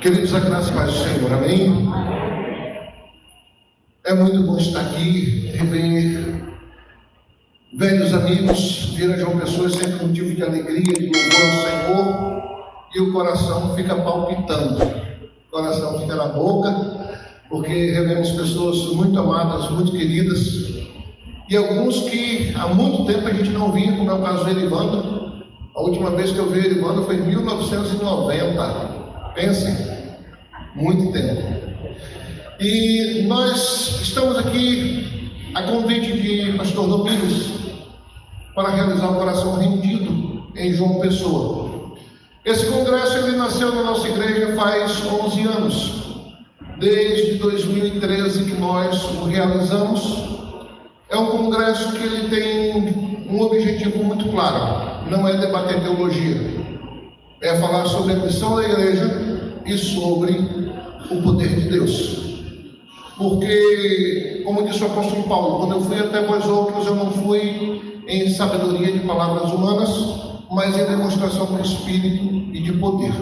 Queridos, a graça e paz do Senhor, amém? É muito bom estar aqui, rever velhos amigos. Vir a João Pessoa é sempre motivo de alegria, de louvor ao Senhor, e o coração fica palpitando, o coração fica na boca, porque revemos pessoas muito amadas, muito queridas, e alguns que há muito tempo a gente não via, como é o caso do Erivando. A última vez que eu vi o Erivando foi em 1990, pensem. Muito tempo. E nós estamos aqui a convite de pastor Domingos para realizar o coração rendido em João Pessoa. Esse congresso ele nasceu na nossa igreja faz 11 anos, desde 2013 que nós o realizamos. É um congresso que ele tem um objetivo muito claro, não é debater teologia, é falar sobre a missão da igreja e sobre o poder de Deus. Porque, como disse o apóstolo Paulo, quando eu fui até vós outros, eu não fui em sabedoria de palavras humanas, mas em demonstração do Espírito e de poder.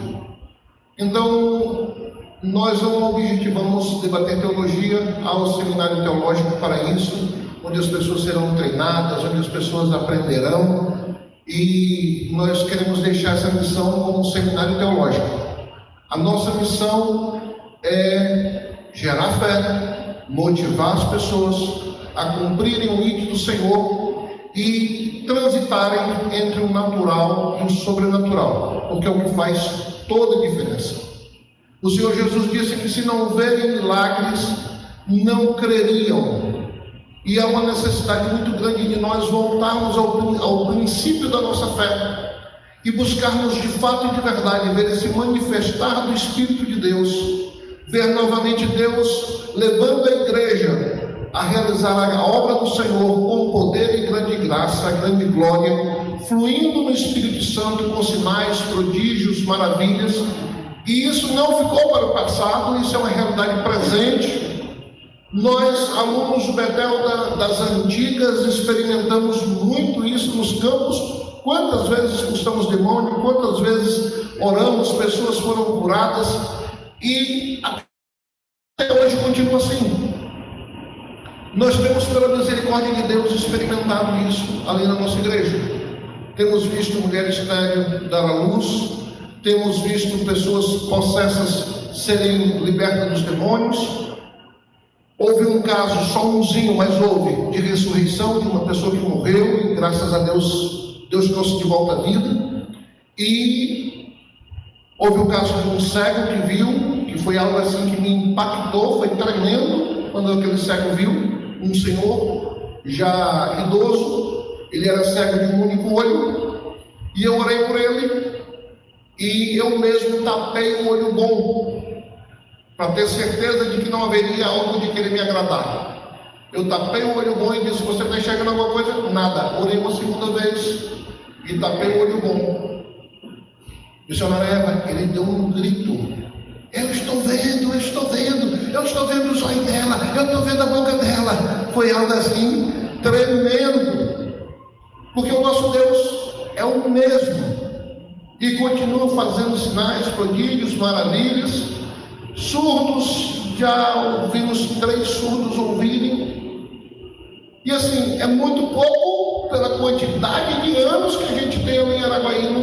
Então, nós não objetivamos debater teologia ao seminário teológico para isso, onde as pessoas serão treinadas, onde as pessoas aprenderão, e nós queremos deixar essa missão como um seminário teológico. A nossa missão é gerar fé, motivar as pessoas a cumprirem o ID do Senhor e transitarem entre o natural e o sobrenatural, porque é o que faz toda a diferença. O Senhor Jesus disse que se não verem milagres, não creriam. E há uma necessidade muito grande de nós voltarmos ao princípio da nossa fé e buscarmos de fato e de verdade ver esse manifestar do Espírito de Deus, ver novamente Deus levando a igreja a realizar a obra do Senhor com poder e grande graça, grande glória, fluindo no Espírito Santo com sinais, prodígios, maravilhas. E isso não ficou para o passado, isso é uma realidade presente. Nós, alunos do Betel das antigas, experimentamos muito isso nos campos. Quantas vezes expulsamos demônio, quantas vezes oramos, pessoas foram curadas, e até hoje continua assim. Nós temos, pela misericórdia de Deus, experimentado isso ali na nossa igreja. Temos visto mulheres estéreis dar à luz, temos visto pessoas possessas serem libertas dos demônios. Houve um caso, só umzinho, mas houve, de ressurreição de uma pessoa que morreu, e graças a Deus, Deus trouxe de volta a vida. E houve o caso de um cego que viu, que foi algo assim que me impactou, foi tremendo, quando aquele cego viu, um senhor já idoso, ele era cego de um único olho, e eu orei por ele, e eu mesmo tapei o olho bom, para ter certeza de que não haveria algo de querer me agradar. Eu tapei o olho bom e disse: você está enxergando alguma coisa? Nada. Orei uma segunda vez e tapei o olho bom. Missionária Eva, ele deu um grito: eu estou vendo, eu estou vendo, eu estou vendo os olhos dela, eu estou vendo a boca dela. Foi algo assim tremendo, porque o nosso Deus é o mesmo e continua fazendo sinais, prodígios, maravilhas. Surdos, já ouvimos 3 surdos ouvirem. E assim, é muito pouco pela quantidade de anos que a gente tem ali em Araguaína,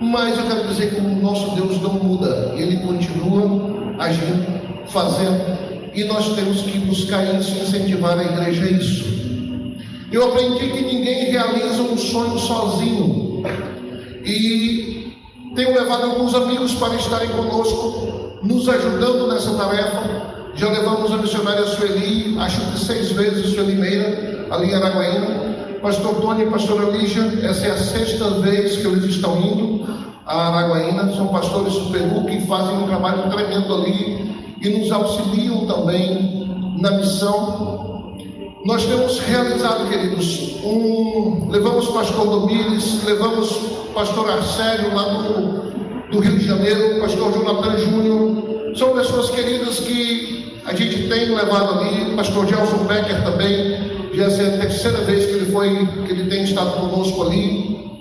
mas eu quero dizer que o nosso Deus não muda, ele continua agindo, fazendo, e nós temos que buscar isso, incentivar a igreja a isso. Eu aprendi que ninguém realiza um sonho sozinho, e tenho levado alguns amigos para estarem conosco, nos ajudando nessa tarefa. Já levamos a missionária Sueli, acho que 6 vezes, Sueli Meira, ali em Araguaína. Pastor Tony e pastora Lígia, essa é a 6ª vez que eles estão indo a Araguaína. São pastores do Peru que fazem um trabalho tremendo ali e nos auxiliam também na missão. Nós temos realizado, queridos, levamos pastor Domires, levamos pastor Arcélio lá do Rio de Janeiro, pastor Jonathan Júnior. São pessoas queridas que a gente tem levado ali. Pastor Gelson Becker também, já é a 3ª vez que ele tem estado conosco ali.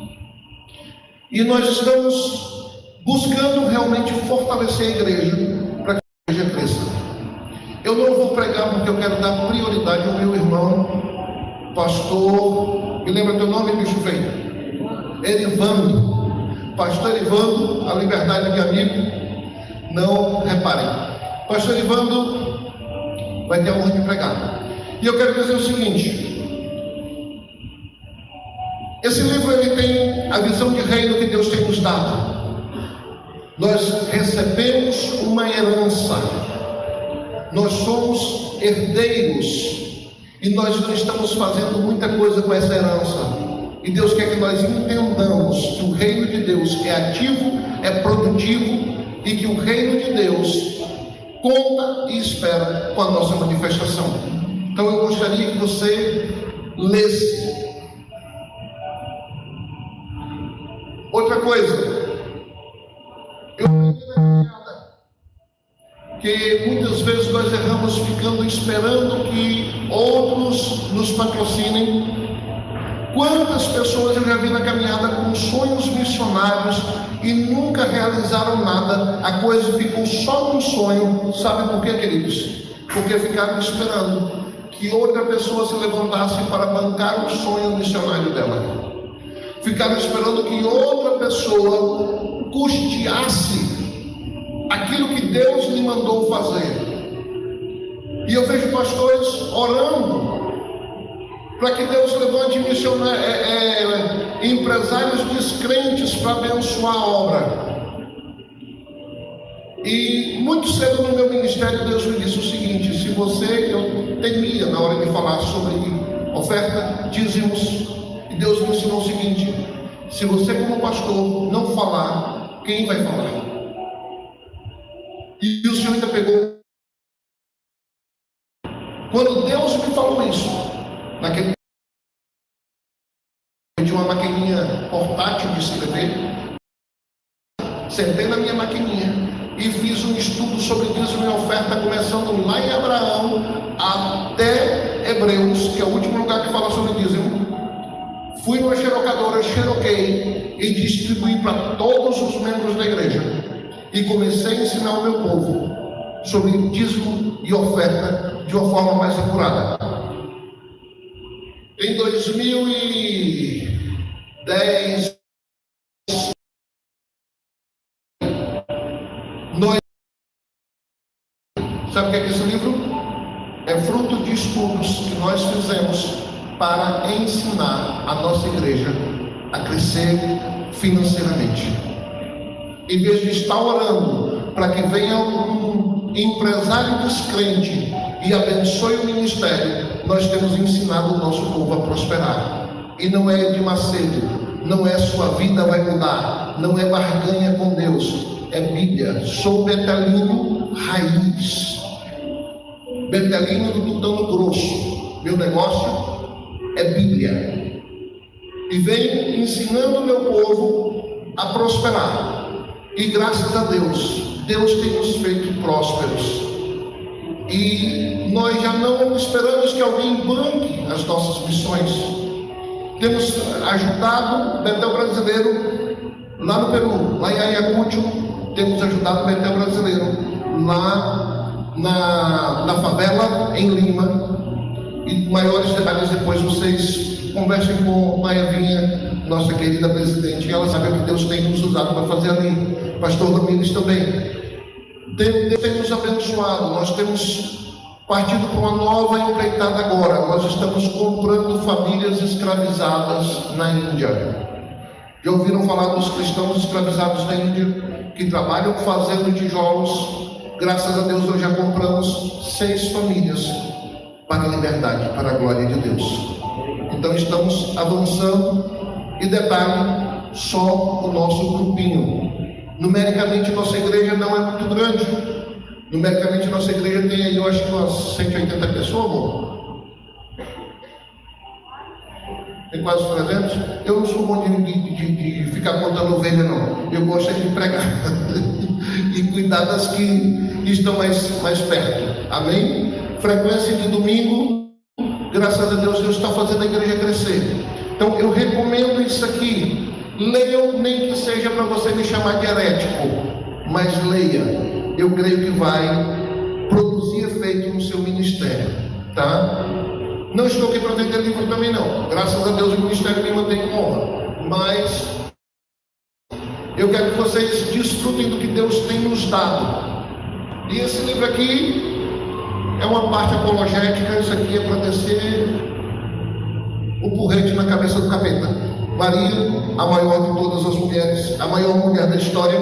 E nós estamos buscando realmente fortalecer a igreja para que a igreja cresça. Eu não vou pregar porque eu quero dar prioridade ao meu irmão, pastor, me lembra teu nome, bicho feio? Erivando. Pastor Erivando, a liberdade de amigo, não reparem. Pastor Erivando vai ter a honra de pregar. E eu quero dizer o seguinte: esse livro ele tem a visão de reino que Deus tem nos dado. Nós recebemos uma herança, nós somos herdeiros e nós não estamos fazendo muita coisa com essa herança. E Deus quer que nós entendamos que o reino de Deus é ativo, é produtivo e que o reino de Deus conta e espera com a nossa manifestação. Então eu gostaria que você lesse. Outra coisa, eu aprendi na caminhada que muitas vezes nós erramos ficando esperando que outros nos patrocinem. Quantas pessoas eu já vi na caminhada com sonhos missionários e nunca realizaram nada, a coisa ficou só num sonho. Sabe por quê, queridos? Porque ficaram esperando que outra pessoa se levantasse para bancar o sonho missionário dela. Ficaram esperando que outra pessoa custeasse aquilo que Deus lhe mandou fazer. E eu vejo pastores orando para que Deus levante empresários descrentes para abençoar a obra. E muito cedo no meu ministério Deus me disse o seguinte: se você, eu temia na hora de falar sobre oferta, dízimos, e Deus me ensinou o seguinte: se você como pastor não falar, quem vai falar? E o Senhor ainda pegou. Quando Deus me falou isso, naquele de uma maquininha portátil de escrever, sentei na minha maquininha e fiz um estudo sobre dízimo e oferta, começando lá em Abraão até Hebreus, que é o último lugar que fala sobre dízimo. Fui numa xerocadora, xeroquei e distribuí para todos os membros da igreja e comecei a ensinar o meu povo sobre dízimo e oferta de uma forma mais apurada. Em 2010, sabe o que é esse livro? É fruto de estudos que nós fizemos para ensinar a nossa igreja a crescer financeiramente. Em vez de estar orando para que venha um empresário descrente e abençoe o ministério, nós temos ensinado o nosso povo a prosperar. E não é de Macedo, não é sua vida vai mudar, não é barganha com Deus, é Bíblia. Sou betelino raiz, betelino do tutano grosso. Meu negócio é Bíblia. E venho ensinando o meu povo a prosperar. E graças a Deus, Deus tem nos feito prósperos. E nós já não esperamos que alguém banque as nossas missões. Temos ajudado Betel Brasileiro lá no Peru, lá em Ayacucho. Temos ajudado o Betel Brasileiro lá na favela em Lima. E maiores detalhes depois vocês conversem com Maiavinha, nossa querida presidente, e ela sabe o que Deus tem nos usado para fazer ali. Pastor Domingos também. Deus tem nos abençoado. Nós temos partido para uma nova empreitada agora. Nós estamos comprando famílias escravizadas na Índia. Já ouviram falar dos cristãos escravizados na Índia, que trabalham fazendo tijolos? Graças a Deus nós já compramos 6 famílias para a liberdade, para a glória de Deus. Então estamos avançando. E detalhe, só o nosso grupinho. Numericamente nossa igreja não é muito grande. Numericamente nossa igreja tem aí, eu acho que umas 180 pessoas, amor. Tem quase 300. Eu não sou bom de ficar contando ovelha, não. Eu gosto de pregar e cuidar das que estão mais perto. Amém? Frequência de domingo, graças a Deus, Deus está fazendo a igreja crescer. Então eu recomendo isso aqui. Leiam, nem que seja para você me chamar de herético, mas leia. Eu creio que vai produzir efeito no seu ministério, tá? Não estou aqui para vender livro também não. Graças a Deus o ministério me mantém com honra. Mas eu quero que vocês desfrutem do que Deus tem nos dado. E esse livro aqui é uma parte apologética. Isso aqui é para descer o porrete na cabeça do capeta. Maria, a maior de todas as mulheres, a maior mulher da história,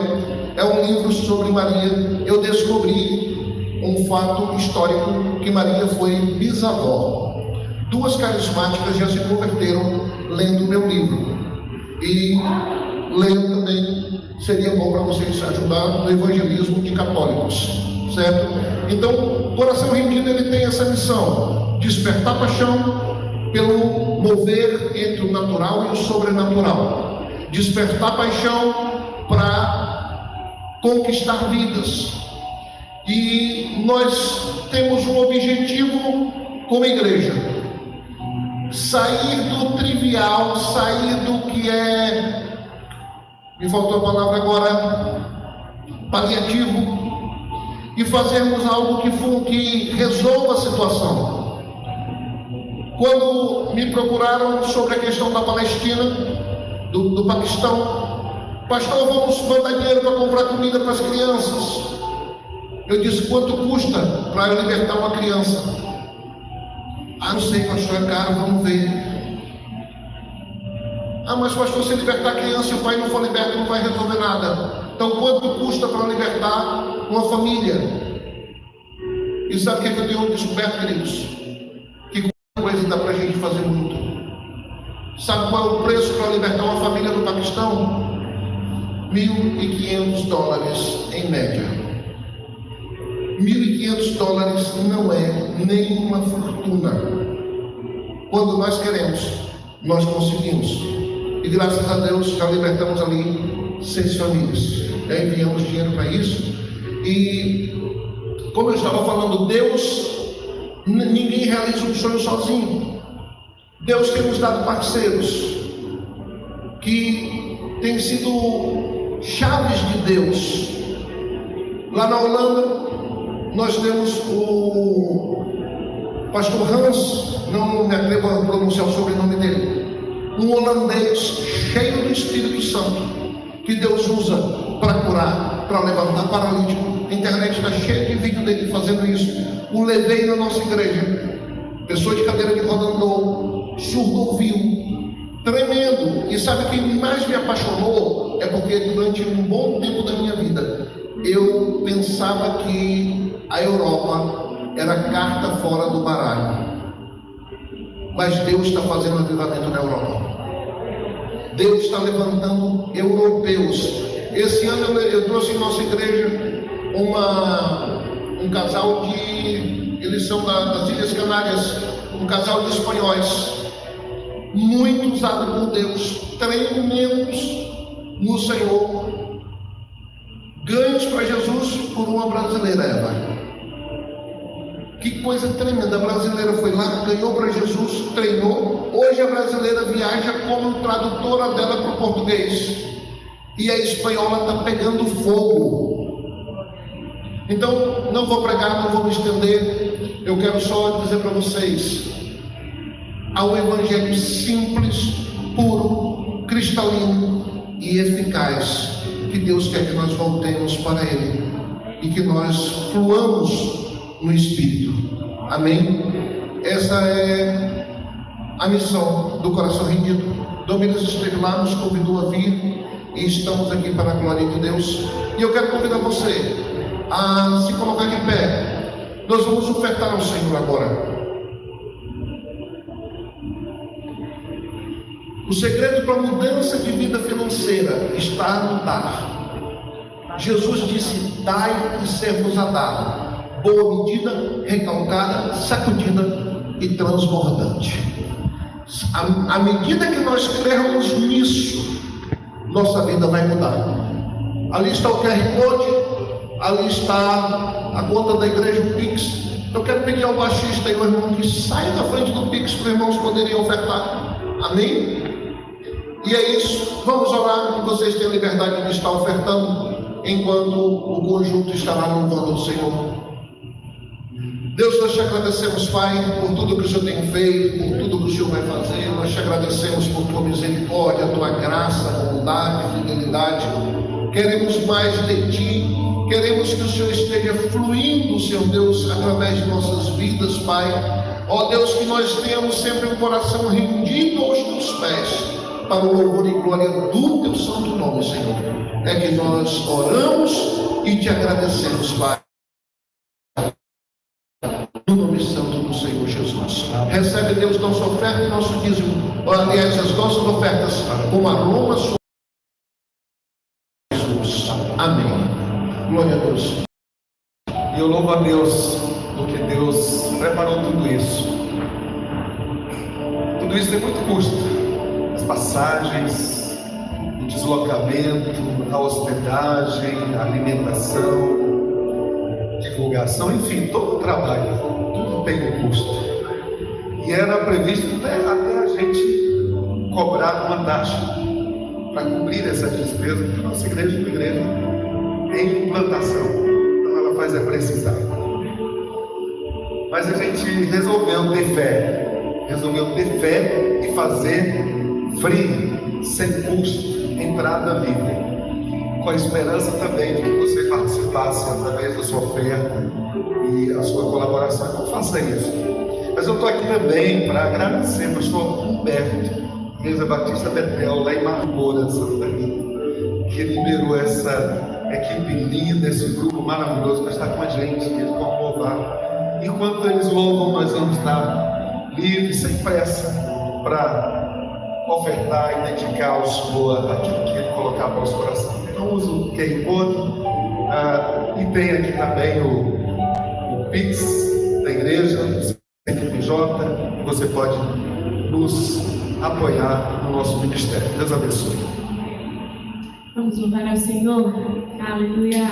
é um livro sobre Maria. Eu descobri um fato histórico, que Maria foi bisavó. 2 carismáticas já se converteram lendo o meu livro. E lendo também seria bom para vocês ajudar no evangelismo de católicos, certo? Então, o Coração Rendido, ele tem essa missão: despertar paixão pelo mover entre o natural e o sobrenatural, despertar paixão para conquistar vidas. E nós temos um objetivo como igreja: sair do trivial, sair do que é, me faltou a palavra agora, paliativo, e fazermos algo que resolva a situação. Quando me procuraram sobre a questão da Palestina, do Paquistão, pastor, vamos mandar dinheiro para comprar comida para as crianças. Eu disse: quanto custa para eu libertar uma criança? Ah, não sei, pastor, é caro, vamos ver. Ah, mas pastor, se libertar a criança e o pai não for liberto, não vai resolver nada. Então, quanto custa para libertar uma família? E sabe o que eu tenho descoberto, queridos? Que coisa dá para a gente fazer muito. Sabe qual é o preço para libertar uma família no Paquistão? $1.500 em média. $1.500 não é nenhuma fortuna. Quando nós queremos, nós conseguimos. E graças a Deus já libertamos ali 6 famílias. Já enviamos dinheiro para isso. E como eu estava falando, Deus, ninguém realiza um sonho sozinho. Deus tem nos dado parceiros que têm sido chaves de Deus. Lá na Holanda nós temos o pastor Hans, não me atrevo a pronunciar o sobrenome dele, um holandês cheio do Espírito Santo, que Deus usa para curar, para levantar paralítico. A internet está cheia de vídeo dele fazendo isso. O levei na nossa igreja. Pessoa de cadeira de roda andou, surdo ouviu, tremendo. E sabe o que mais me apaixonou? É porque durante um bom tempo da minha vida eu pensava que a Europa era carta fora do baralho. Mas Deus está fazendo avivamento na Europa. Deus está levantando europeus. Esse ano eu trouxe em nossa igreja um casal de... eles são das Ilhas Canárias, um casal de espanhóis, muito usado por Deus, tremendos no Senhor, ganhos para Jesus por uma brasileira, Eva. Que coisa tremenda. A brasileira foi lá, ganhou para Jesus, treinou. Hoje a brasileira viaja como tradutora dela para o português, e a espanhola está pegando fogo. Então, não vou pregar, não vou me estender. Eu quero só dizer para vocês: há um evangelho simples, puro, cristalino e eficaz, que Deus quer que nós voltemos para Ele e que nós fluamos no Espírito. Amém? Essa é a missão do Coração Rendido. Dominus esteve lá, nos convidou a vir, e estamos aqui para a glória de Deus. E eu quero convidar você a se colocar de pé. Nós vamos ofertar ao Senhor agora. O segredo para a mudança de vida financeira está no dar. Jesus disse: dai e ser-vos-á dado. Boa medida, recalcada, sacudida e transbordante. À medida que nós crermos nisso, nossa vida vai mudar. Ali está o QR Code, ali está a conta da igreja, o Pix. Eu quero pedir ao baixista e ao irmão que saia da frente do Pix para os irmãos poderem ofertar. Amém? E é isso, vamos orar e vocês têm a liberdade de estar ofertando enquanto o conjunto estará louvando o Senhor. Deus, nós te agradecemos, Pai, por tudo que o Senhor tem feito, por tudo que o Senhor vai fazer. Nós te agradecemos por tua misericórdia, tua graça, bondade, fidelidade. Queremos mais de ti, queremos que o Senhor esteja fluindo, Senhor Deus, através de nossas vidas, Pai. Ó Deus, que nós tenhamos sempre um coração rendido aos teus pés, para o louvor e glória do teu santo nome, Senhor. É que nós oramos e te agradecemos, Pai. No nome santo do Senhor Jesus. Recebe, Deus, nossa oferta e nosso dízimo. Aliás, as nossas ofertas com aroma sobre Jesus. Amém. Glória a Deus. E eu louvo a Deus, porque Deus preparou tudo isso. Tudo isso tem muito custo. As passagens, o deslocamento, a hospedagem, a alimentação, divulgação, enfim, todo o trabalho, tudo tem um custo. E era previsto até a gente cobrar uma taxa para cobrir essa despesa, porque a nossa igreja é uma igreja em implantação, então ela faz precisar. Mas a gente resolveu ter fé e fazer free, sem custo, entrada livre, com a esperança também de que você participasse através da sua oferta e a sua colaboração. Então faça isso. Mas eu estou aqui também para agradecer ao pastor Humberto, Igreja Batista Betel, lá em Marmoura, Santa Rita, que liberou essa equipe linda, esse grupo maravilhoso para estar com a gente, que eles vão louvar. Enquanto eles louvam, nós vamos estar livres, sem pressa, para ofertar e dedicar ao Senhor aquilo que Ele colocar no nosso coração. Então usa o QR Code, e tem aqui também o Pix da igreja, o CNPJ, você pode nos apoiar no nosso ministério. Deus abençoe. Vamos louvar ao Senhor. Aleluia.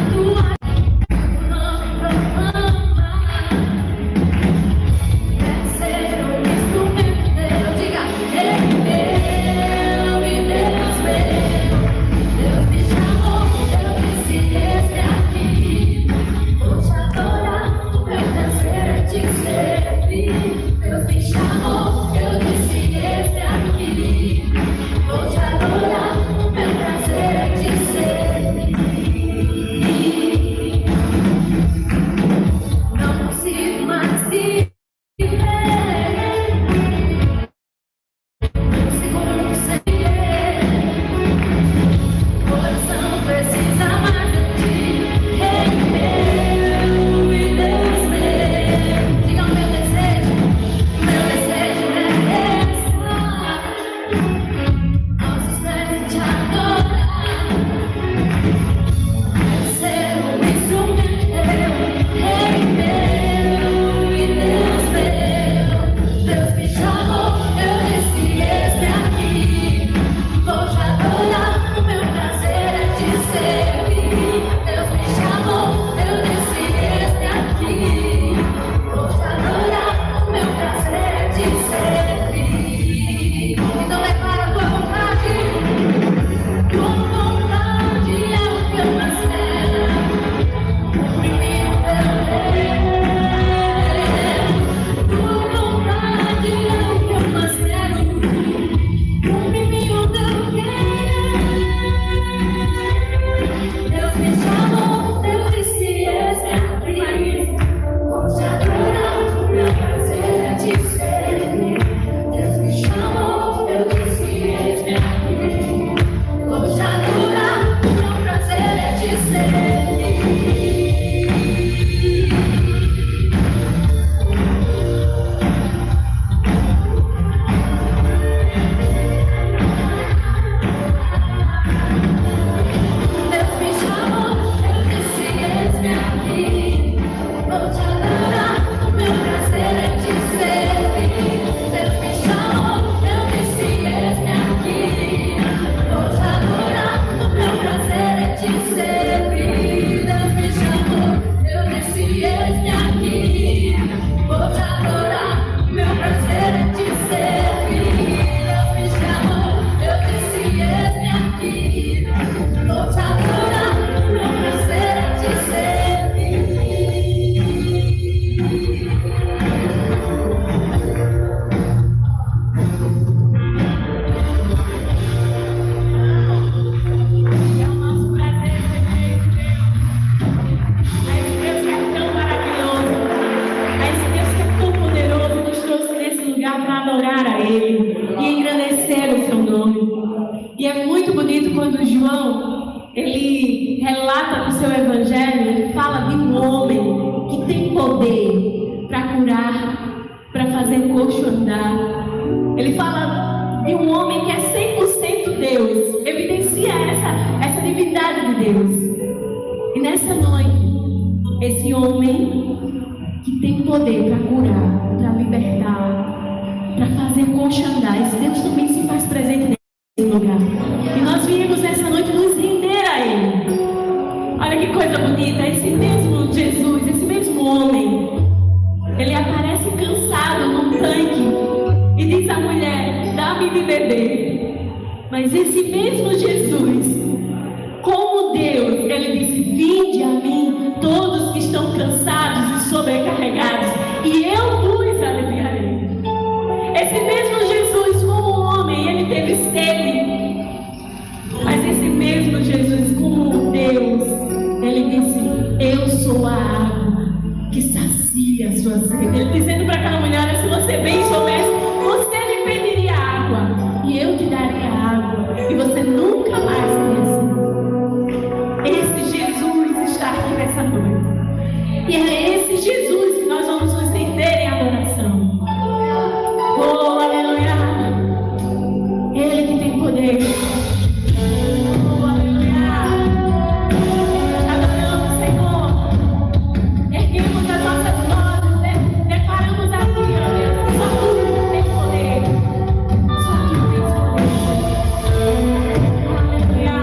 Tua homem. E é muito bonito quando João, ele relata no seu evangelho, ele fala de um homem que tem poder para curar, para fazer coxo andar. Ele fala de um homem que é 100% Deus, evidencia essa divindade de Deus. E nessa noite, esse homem que tem poder para curar, para libertar, para fazer coxo andar, esse Deus também se faz presente nesse lugar. E nós viemos nessa noite nos render a Ele. Olha que coisa bonita, esse mesmo Jesus, esse mesmo homem, ele aparece cansado num tanque e diz à mulher: dá-me de beber. Mas esse mesmo Jesus, como Deus, ele disse: vinde a mim todos que estão cansados e sobrecarregados, e eu vos aliviarei. Esse mesmo Jesus, como homem, ele teve sede. Mas esse mesmo Jesus, como Deus, ele disse: eu sou a água que sacia a sua sede. Ele dizendo para aquela mulher: se você bem soubesse, você me pediria água e eu te daria água e você nunca mais teria sede. Esse Jesus está aqui nessa noite. E é esse Jesus que nós vamos nos render em adoração. Oh, aleluia! Ele que tem poder. Oh, aleluia! Adoramos, Senhor. Erguemos as nossas vozes, declaramos aqui, ó Deus, só tu tem poder. Só tu tens poder. Aleluia!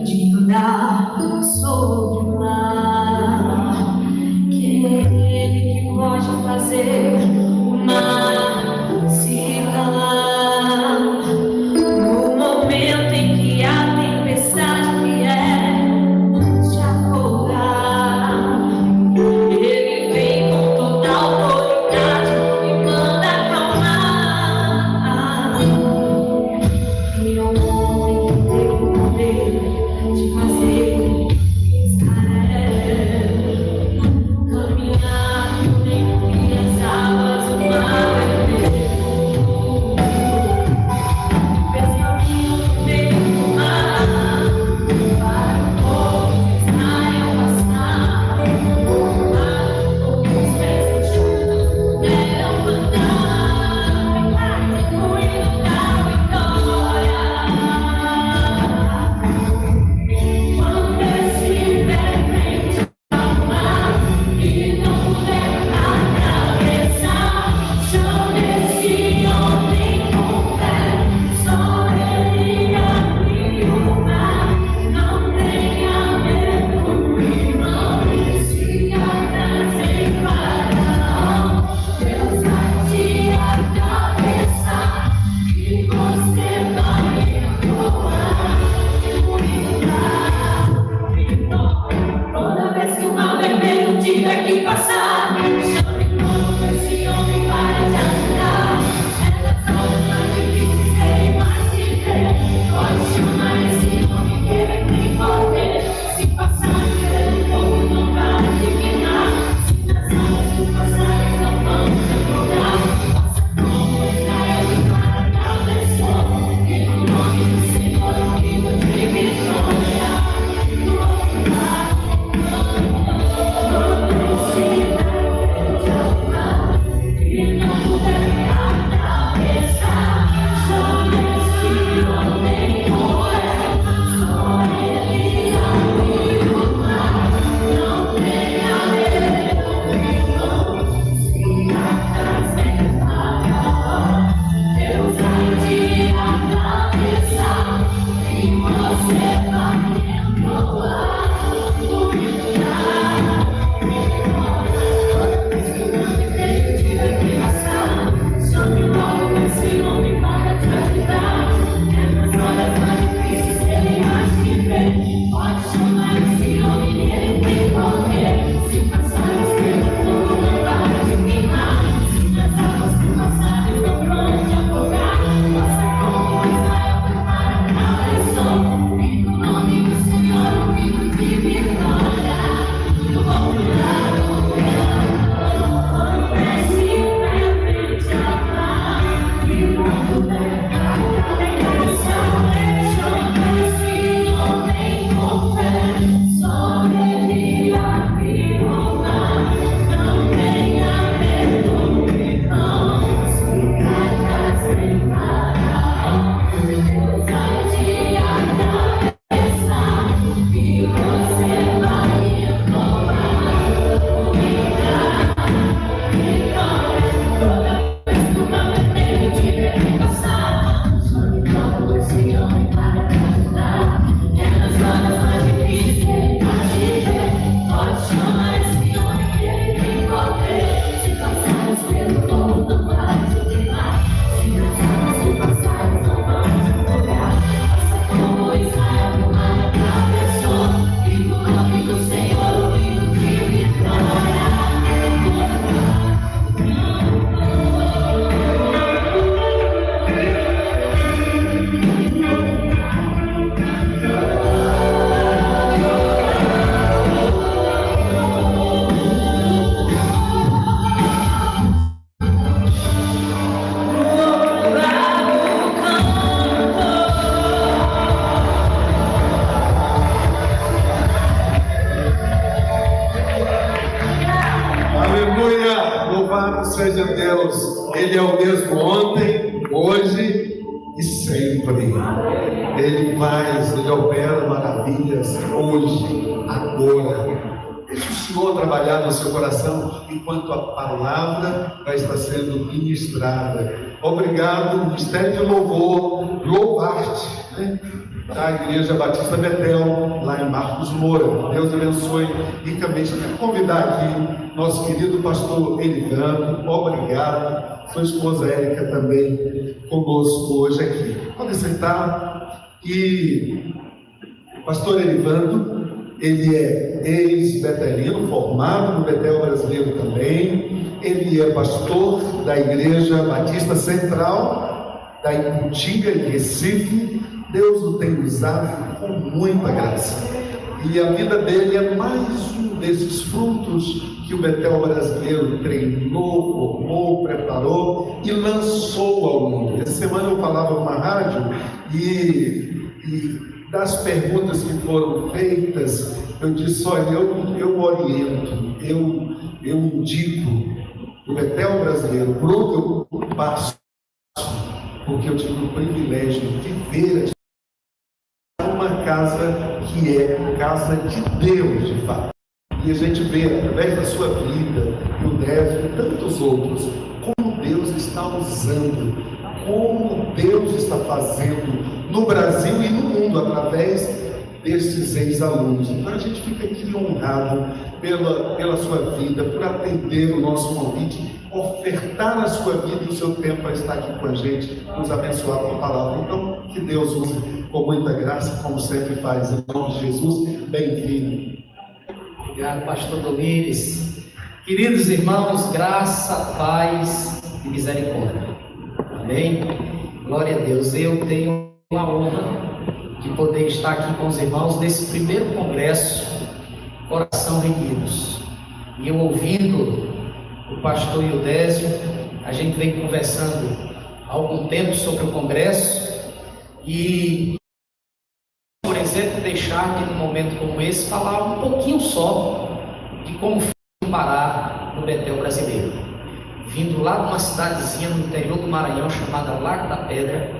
De andar sobre o mar, que é Ele que pode fazer o mar se calar. No momento em que a tempestade vier te afogar, Ele vem com toda a autoridade e manda acalmar. E é um homem que tem o poder de fazer Israel caminhar no tempo que as águas do mar fez caminho no meio do mar para o povo de Israel passar. O mar com os pés enxutos puderam andar no hino da vitória. Quando estiver frente ao mar e não puder atravessar, chame esse homem com fé, só ele abriu o mar. Não tenha medo, irmão, se abrace em Faraó. Deus vai te atravessar e você vai voar. Toda vez que o mar vermelho tiver que passar, chame o nome desse homem para te ajudar. Essas horas mais difíceis serem mais de ver. Pode chamar esse homem que ele tem poder. Se passar pelo fogo não vai te queimar. Se nas águas tu passares não vão te afogar. Faça como Israel e para atravessou. E no nome do Senhor o hino de vitória. Do outro lado, e não puder atravessar, chame esse homem com fé, só ele abriu o mar. Não tenha medo, irmão, se atrás em Faraó. Deus vai te atravessar e você vai voar. Chame logo esse homem para te ajudar. Nessas horas mais difíceis serem mais de ver. Pode chamar esse homem, ele tem poder. Se passares pelo fogo não vai te queimar. Se nas águas tu passares não vão te afogar. Faça como Israel para esse homem para te ajudar. É nas horas mais difíceis que ele vai te ver. Pode chamar esse homem que ele tem poder. Se passares pelo fogo, não vai te queimar. Se passares, não vão te afogar. Faça como Israel que o mar atravessou. E o nome do Senhor, o lindo rio e glória. Aleluia! Louvado seja Deus! Ele é o mesmo ontem, hoje e sempre. Ele faz, ele opera maravilhas hoje, agora. Deixa o Senhor trabalhar no seu coração enquanto a palavra vai estar sendo ministrada. Obrigado, Ministério de Louvor, louvar-te, né? Da Igreja Batista Betel, lá em Marcos Moura. Deus abençoe ricamente. Quero convidar aqui nosso querido pastor Elivando. Obrigado. Sua esposa Érica também conosco hoje aqui. Pode sentar. E pastor Elivando, ele é ex-betelino, formado no Betel Brasileiro também. Ele é pastor da Igreja Batista Central, da Iputinga, em Recife. Deus o tem usado com muita graça. E a vida dele é mais um desses frutos que o Betel Brasileiro treinou, formou, preparou e lançou ao mundo. Essa semana eu falava numa rádio e das perguntas que foram feitas, eu disse: olha, eu oriento, eu indico o Betel Brasileiro, por onde eu passo, porque eu tive o privilégio de ver uma casa que é casa de Deus, de fato. E a gente vê, através da sua vida, e o Désio e tantos outros, como Deus está usando, como Deus está fazendo no Brasil e no mundo, através desses ex-alunos. Então a gente fica aqui honrado pela sua vida, por atender o nosso convite, ofertar a sua vida e o seu tempo para estar aqui com a gente, nos abençoar com a palavra. Então, que Deus use com muita graça, como sempre faz, em nome de Jesus. Bem-vindo. Obrigado, pastor Domires. Queridos irmãos, graça, paz e misericórdia. Amém? Glória a Deus. Eu tenho a honra de poder estar aqui com os irmãos nesse primeiro congresso Coração Reunidos. E eu ouvindo o pastor Ildésio, a gente vem conversando há algum tempo sobre o congresso e, por exemplo, deixar de num momento como esse falar um pouquinho só de como foi parar no Betel Brasileiro. Vindo lá de uma cidadezinha no interior do Maranhão chamada Lago da Pedra,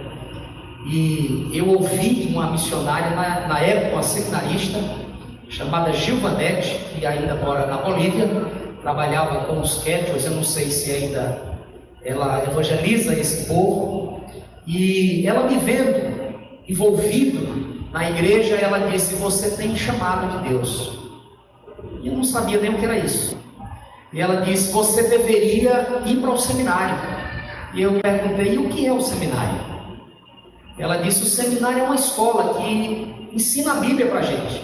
e eu ouvi uma missionária na época, uma seminarista chamada Gilvanete, que ainda mora na Bolívia, trabalhava com os quechos, eu não sei se ainda ela evangeliza esse povo, e ela me vendo envolvido na igreja, ela disse: você tem chamado de Deus. E eu não sabia nem o que era isso. E ela disse: você deveria ir para o seminário. E eu perguntei: e o que é o seminário? Ela disse: o seminário é uma escola que ensina a Bíblia para a gente,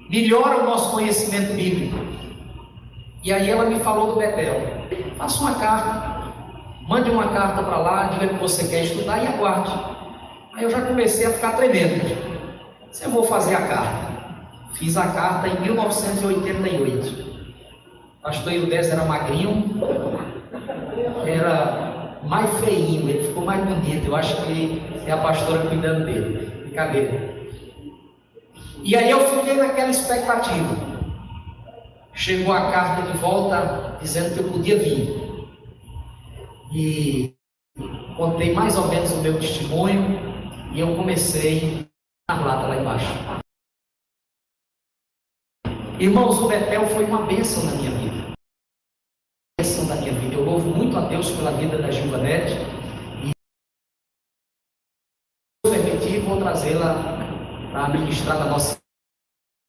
melhora o nosso conhecimento bíblico. E aí ela me falou do Betel: faça uma carta, mande uma carta para lá, diga que você quer estudar e aguarde. Aí eu já comecei a ficar tremendo. Se eu vou fazer a carta. Fiz a carta em 1988. Pastor Ildésio era magrinho, era mais feinho, ele ficou mais bonito. Eu acho que é a pastora cuidando dele. Brincadeira. E aí eu fiquei naquela expectativa. Chegou a carta de volta dizendo que eu podia vir. E contei mais ou menos o meu testemunho e eu comecei a lata lá embaixo. Irmãos, o Betel foi uma bênção na minha vida. Bênção da minha vida. Eu louvo muito a Deus pela vida da Gilvanete. E vou trazê-la para ministrar na nossa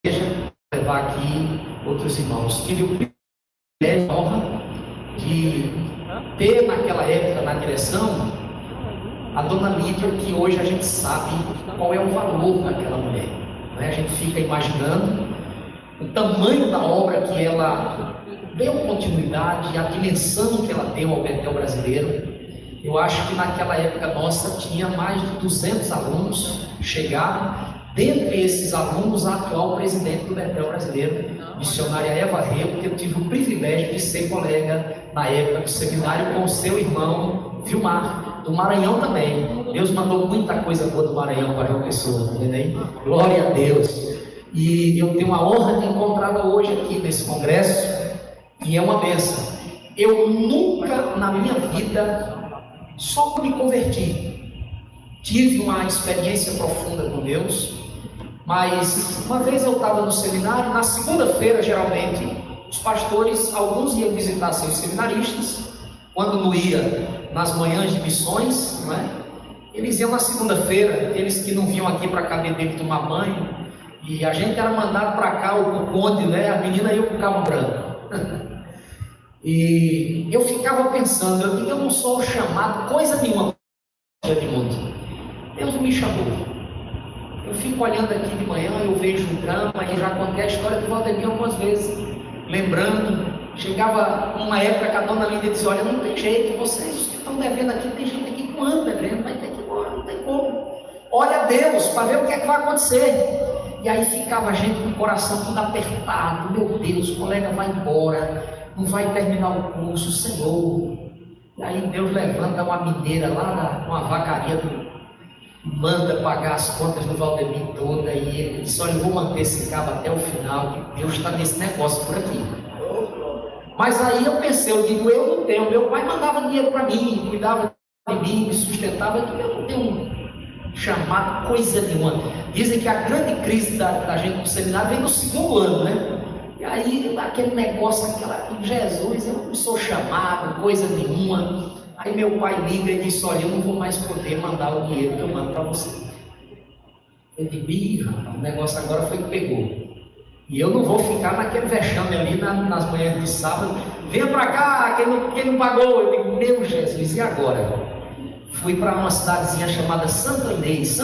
igreja, levar aqui outros irmãos. Tive o privilégio e a honra de ter naquela época na direção a dona Lídia, que hoje a gente sabe qual é o valor daquela mulher, né? A gente fica imaginando o tamanho da obra que ela deu continuidade, a dimensão que ela deu ao Betel brasileiro. Eu acho que naquela época nossa tinha mais de 200 alunos, chegaram. Dentre esses alunos, a atual presidente do Betel brasileiro, missionária Eva Rego, que eu tive o privilégio de ser colega na época do seminário com o seu irmão Vilmar, do Maranhão também. Deus mandou muita coisa boa do Maranhão para João Pessoa, entendeu? Glória a Deus. E eu tenho a honra de encontrá-la hoje aqui nesse congresso, e é uma bênção. Eu nunca na minha vida, só que me converti, tive uma experiência profunda com Deus, mas uma vez eu estava no seminário, na segunda-feira geralmente, os pastores, alguns iam visitar seus seminaristas, quando não ia nas manhãs de missões, não é? Eles iam na segunda-feira, aqueles que não vinham aqui para caber dentro tomar banho, e a gente era mandado para cá, o conde, né? A menina ia com o cabo branco. E eu ficava pensando, eu digo, eu não sou chamado coisa nenhuma de mundo. Deus me chamou. Eu fico olhando aqui de manhã, eu vejo um drama, e já contei a história do Valdemir algumas vezes, lembrando. Chegava uma época que a dona Lídia dizia, olha, não tem jeito, vocês os que estão devendo aqui, tem gente aqui com ano devendo, vai ter que ir embora, não tem como. Olha a Deus, para ver o que é que vai acontecer. E aí ficava a gente com o coração tudo apertado, meu Deus, o colega vai embora, não vai terminar o curso, Senhor. E aí Deus levanta uma mineira lá uma vacaria, manda pagar as contas do Valdemir toda, e ele disse, olha, eu vou manter esse cabo até o final, que Deus está nesse negócio por aqui. Mas aí eu pensei, eu digo, eu não tenho, meu pai mandava dinheiro para mim, cuidava de mim, me sustentava, eu não tenho chamado coisa nenhuma. Dizem que a grande crise da gente no seminário vem no segundo ano, né? E aí aquele negócio, Jesus, eu não sou chamado, coisa nenhuma. Aí meu pai liga e diz, olha, eu não vou mais poder mandar o dinheiro que eu mando para você. Eu digo, o negócio agora foi que pegou. E eu não vou ficar naquele vexame ali nas manhãs de sábado. Venha para cá, quem não pagou. Eu digo, meu Jesus, e agora? Fui para uma cidadezinha chamada Santo Inês,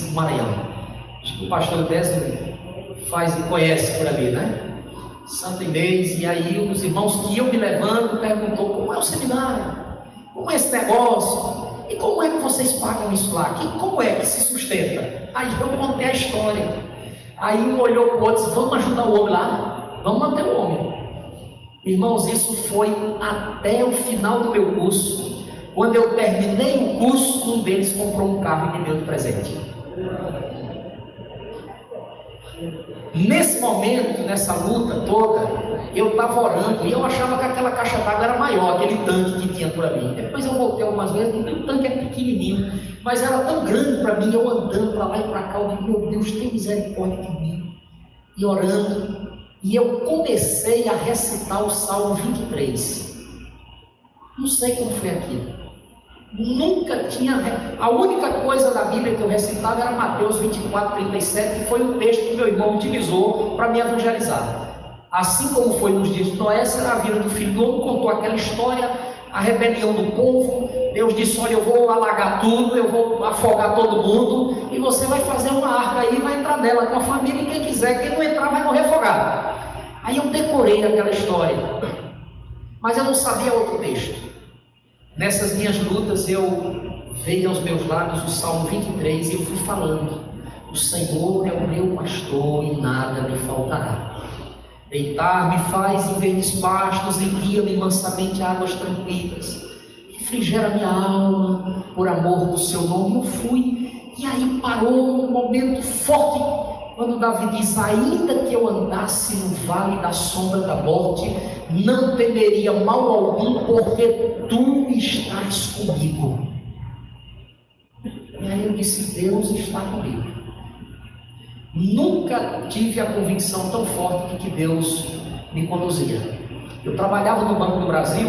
no Maranhão. Acho que o pastor Désio conhece por ali, né? Santo Inês. E aí os irmãos que iam me levando perguntou, como é o seminário? Como é esse negócio? E como é que vocês pagam isso lá? Como é que se sustenta? Aí eu contei a história. Aí um olhou para o outro e disse, vamos ajudar o homem lá? Vamos manter o homem. Irmãos, isso foi até o final do meu curso. Quando eu terminei o curso, um deles comprou um carro e me deu de presente. Nesse momento, nessa luta toda, eu estava orando e eu achava que aquela caixa d'água era maior, aquele tanque que tinha por ali. Depois eu voltei algumas vezes e o tanque é pequenininho, mas era tão grande para mim, eu andando para lá e para cá, eu digo, meu Deus, tem misericórdia de mim. E orando, e eu comecei a recitar o Salmo 23. Não sei como foi aquilo. Nunca tinha. A única coisa da Bíblia que eu recitava era Mateus 24:37, que foi um texto que meu irmão utilizou para me evangelizar. Assim como foi nos dias de Noé, será a vida do filho do homem, contou aquela história, a rebelião do povo. Deus disse, olha, eu vou alagar tudo, eu vou afogar todo mundo, e você vai fazer uma arca aí, vai entrar nela com a família, e quem quiser, quem não entrar vai morrer afogado. Aí eu decorei aquela história, mas eu não sabia outro texto. Nessas minhas lutas eu veio aos meus lábios o Salmo 23 e eu fui falando, o Senhor é o meu pastor e nada me faltará. Deitar-me faz em verdes pastos e guia-me mansamente a águas tranquilas. Refrigera minha alma por amor do seu nome. Eu fui, e aí parou um momento forte, quando Davi diz, ainda que eu andasse no vale da sombra da morte, não temeria mal algum, porque tu estás comigo. E aí eu disse, Deus está comigo. Nunca tive a convicção tão forte de que Deus me conduzia. Eu trabalhava no Banco do Brasil,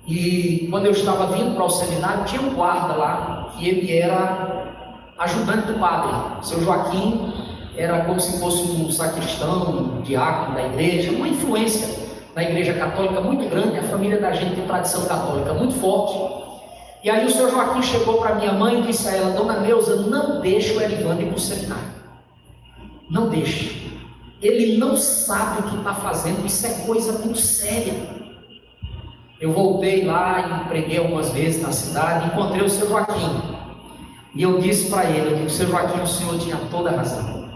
e quando eu estava vindo para o seminário, tinha um guarda lá, que ele era ajudante do padre. Seu Joaquim era como se fosse um sacristão, um diácono da igreja, uma influência na igreja católica muito grande. A família da gente tem tradição católica muito forte. E aí o seu Joaquim chegou para minha mãe e disse a ela: Dona Neuza, não deixe o Erivander ir para o seminário. Não deixe. Ele não sabe o que está fazendo, isso é coisa muito séria. Eu voltei lá e preguei algumas vezes na cidade, encontrei o seu Joaquim. E eu disse para ele, eu disse: Seu Joaquim, o senhor tinha toda a razão.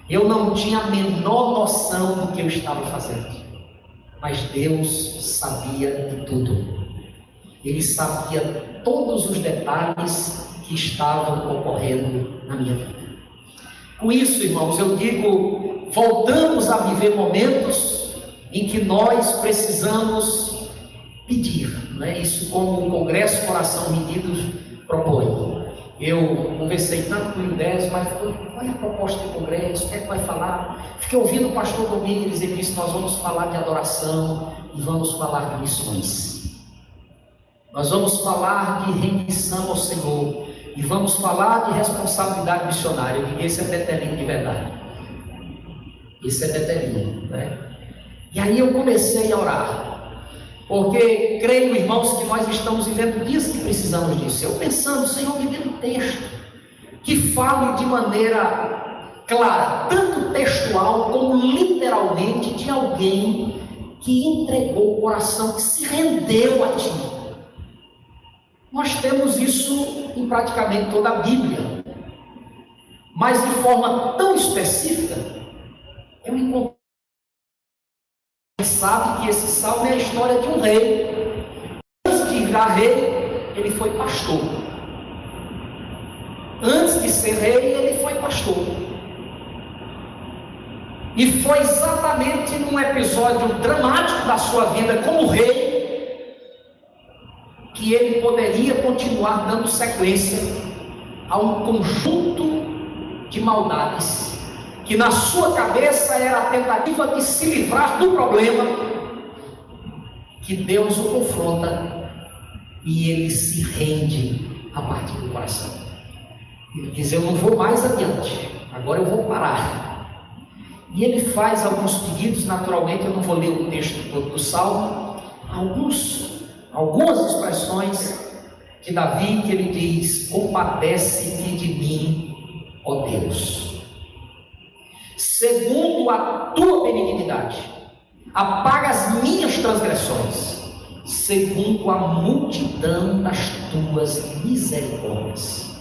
Eu não tinha a menor noção do que eu estava fazendo. Mas Deus sabia de tudo. Ele sabia todos os detalhes que estavam ocorrendo na minha vida. Com isso, irmãos, eu digo, voltamos a viver momentos em que nós precisamos pedir, né? Isso como o Congresso Coração Rendido propõe. Eu conversei tanto com o Ildésio, mas qual é a proposta do Congresso? O que é que vai falar? Fiquei ouvindo o pastor Domingos, ele disse: nós vamos falar de adoração e vamos falar de missões. Nós vamos falar de rendição ao Senhor e vamos falar de responsabilidade missionária. Eu digo: esse é Betelino de verdade. Esse é Betelino, né? E aí eu comecei a orar, porque creio, irmãos, que nós estamos vivendo dias que precisamos disso. Eu pensando: Senhor, me dê um texto que fale de maneira clara, tanto textual como literalmente, de alguém que entregou o coração, que se rendeu a Ti. Nós temos isso em praticamente toda a Bíblia, mas de forma tão específica, eu encontrei. Sabe que esse salmo é a história de um rei. Antes de virar rei, ele foi pastor. Antes de ser rei, ele foi pastor. E foi exatamente num episódio dramático da sua vida como rei que ele poderia continuar dando sequência a um conjunto de maldades que na sua cabeça era a tentativa de se livrar do problema, que Deus o confronta e ele se rende a partir do coração. Ele diz: eu não vou mais adiante, agora eu vou parar. E ele faz alguns pedidos, naturalmente eu não vou ler o texto todo do Salmo, algumas expressões de Davi, que ele diz: compadece-te de mim, ó Deus. Segundo a tua benignidade, apaga as minhas transgressões, segundo a multidão das tuas misericórdias.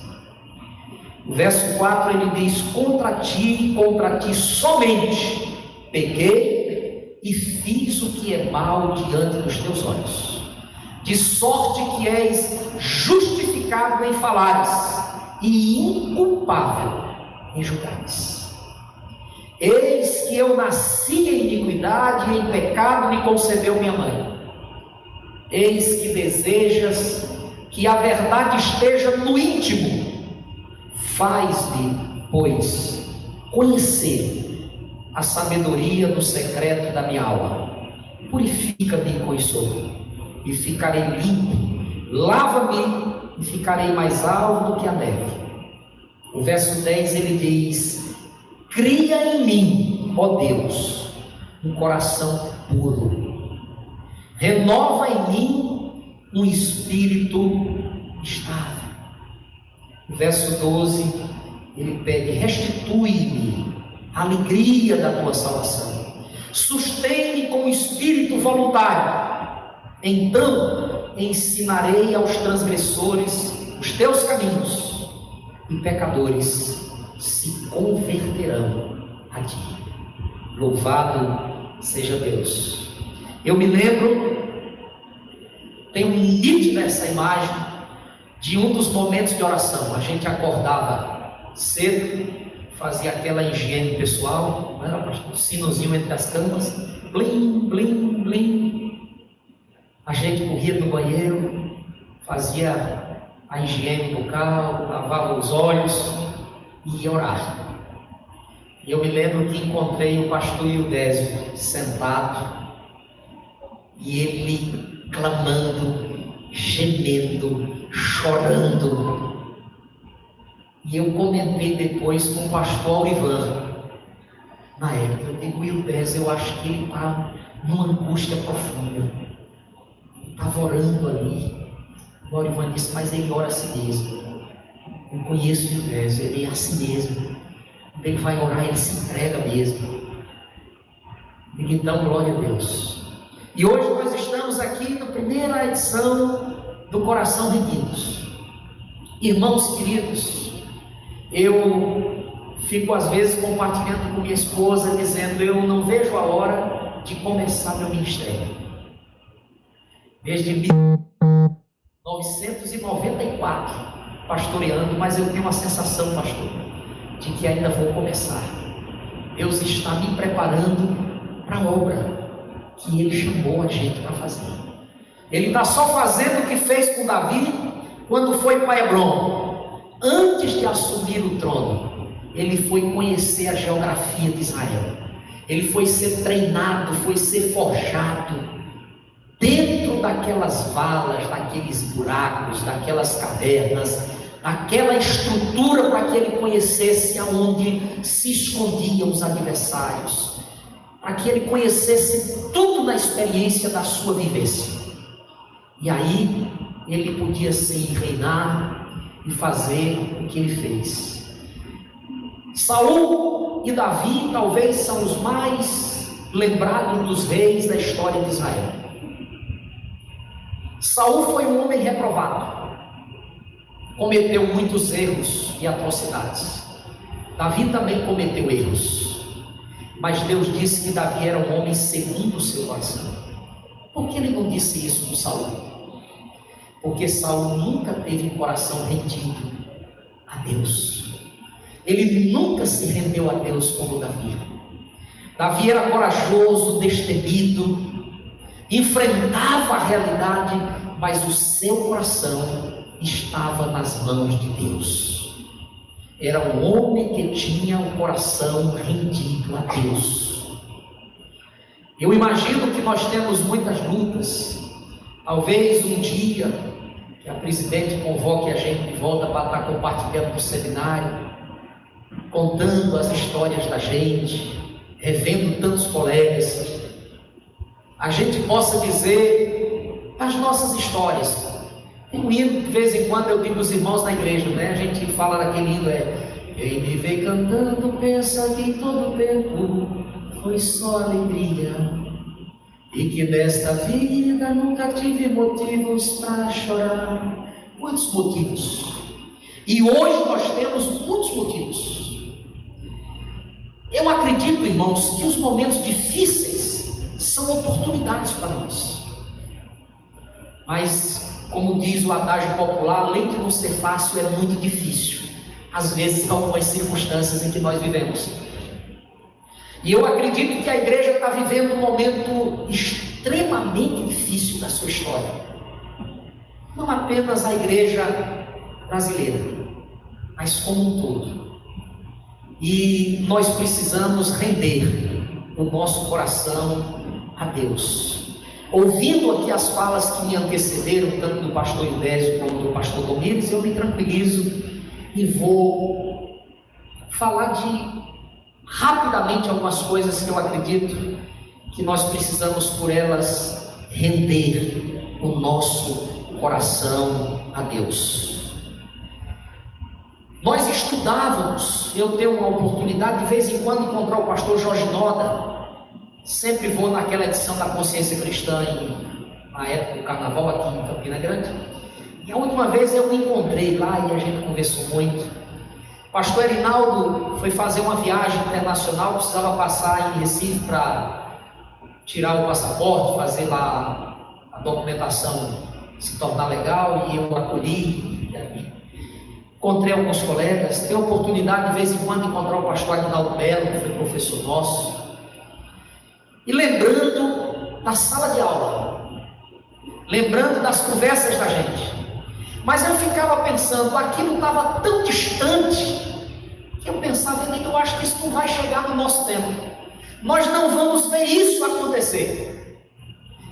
No verso 4 ele diz: contra ti somente pequei e fiz o que é mal diante dos teus olhos, de sorte que és justificado em falares e inculpável em julgares. Eis que eu nasci em iniquidade e em pecado me concebeu minha mãe. Eis que desejas que a verdade esteja no íntimo. Faz-me, pois, conhecer a sabedoria do secreto da minha alma. Purifica-me com hisopo e ficarei limpo. Lava-me e ficarei mais alvo do que a neve. O verso 10 ele diz: cria em mim, ó Deus, um coração puro. Renova em mim um espírito estável. No verso 12, ele pede: restitui-me a alegria da tua salvação. Sustém-me com espírito voluntário. Então ensinarei aos transgressores os teus caminhos, e pecadores se converterão a ti. Louvado seja Deus. Eu me lembro, tenho nítida essa imagem de um dos momentos de oração. A gente acordava cedo, fazia aquela higiene pessoal, um sinozinho entre as camas, blim, blim, blim. A gente corria no banheiro, fazia a higiene bucal, lavava os olhos e ia orar. E eu me lembro que encontrei o pastor Ildésio sentado e ele clamando, gemendo, chorando E eu comentei depois com o pastor Aurivan. Na época, eu digo, Wildés, eu acho que ele está numa angústia profunda. Estava orando ali. O Aurivan disse, mas ele ora a si mesmo. Eu conheço o Wildés, ele é assim mesmo. Quando ele vai orar, ele se entrega mesmo. E então, glória a Deus. E hoje nós estamos aqui na primeira edição do Coração Rendidos. Irmãos queridos, eu fico às vezes compartilhando com minha esposa, dizendo, eu não vejo a hora de começar meu ministério. Desde 1994, pastoreando, mas eu tenho uma sensação, pastor, de que ainda vou começar. Deus está me preparando para a obra que Ele chamou a gente para fazer. Ele está só fazendo o que fez com Davi quando foi para Hebron. Antes de assumir o trono, ele foi conhecer a geografia de Israel. Ele foi ser treinado, foi ser forjado dentro daquelas valas, daqueles buracos, daquelas cavernas, aquela estrutura para que ele conhecesse aonde se escondiam os adversários, para que ele conhecesse tudo na experiência da sua vivência. E aí ele podia sim reinar e fazer o que ele fez. Saul e Davi talvez são os mais lembrados dos reis da história de Israel. Saul foi um homem reprovado, cometeu muitos erros e atrocidades. Davi também cometeu erros, mas Deus disse que Davi era um homem segundo o seu coração. Por que ele não disse isso com Saul? Porque Saul nunca teve um coração rendido a Deus. Ele nunca se rendeu a Deus como Davi. Davi era corajoso, destemido, enfrentava a realidade, mas o seu coração estava nas mãos de Deus. Era um homem que tinha o coração rendido a Deus. Eu imagino que nós temos muitas lutas. Talvez um dia que a presidente convoque a gente de volta para estar compartilhando no seminário, contando as histórias da gente, revendo tantos colegas, a gente possa dizer as nossas histórias. Tem um hino, de vez em quando eu digo aos irmãos na igreja, né? A gente fala daquele hino, quem me vê cantando pensa que todo tempo foi só alegria, e que nesta vida nunca tive motivos para chorar. Quantos motivos? E hoje nós temos muitos motivos. Eu acredito, irmãos, que os momentos difíceis são oportunidades para nós. Mas, como diz o adágio popular, além de não ser fácil, é muito difícil. Às vezes, algumas circunstâncias em que nós vivemos. E eu acredito que a igreja está vivendo um momento extremamente difícil da sua história. Não apenas a igreja brasileira, mas como um todo. E nós precisamos render o nosso coração a Deus. Ouvindo aqui as falas que me antecederam, tanto do pastor Idésio como do pastor Domingos, eu me tranquilizo e vou falar rapidamente algumas coisas que eu acredito que nós precisamos por elas render o nosso coração a Deus. Nós estudávamos, eu tenho uma oportunidade de vez em quando encontrar o pastor Jorge Noda. Sempre vou naquela edição da Consciência Cristã na época do carnaval aqui em Campina Grande. E a última vez eu me encontrei lá e a gente conversou muito. O pastor Erinaldo foi fazer uma viagem internacional, precisava passar em Recife para tirar o passaporte, fazer lá a documentação se tornar legal, e eu acolhi. Encontrei alguns colegas, tenho a oportunidade de vez em quando encontrar o pastor Aguinaldo Belo, que foi professor nosso, e lembrando da sala de aula, lembrando das conversas da gente, mas eu ficava pensando, aquilo estava tão distante, que eu pensava, eu acho que isso não vai chegar no nosso tempo, nós não vamos ver isso acontecer,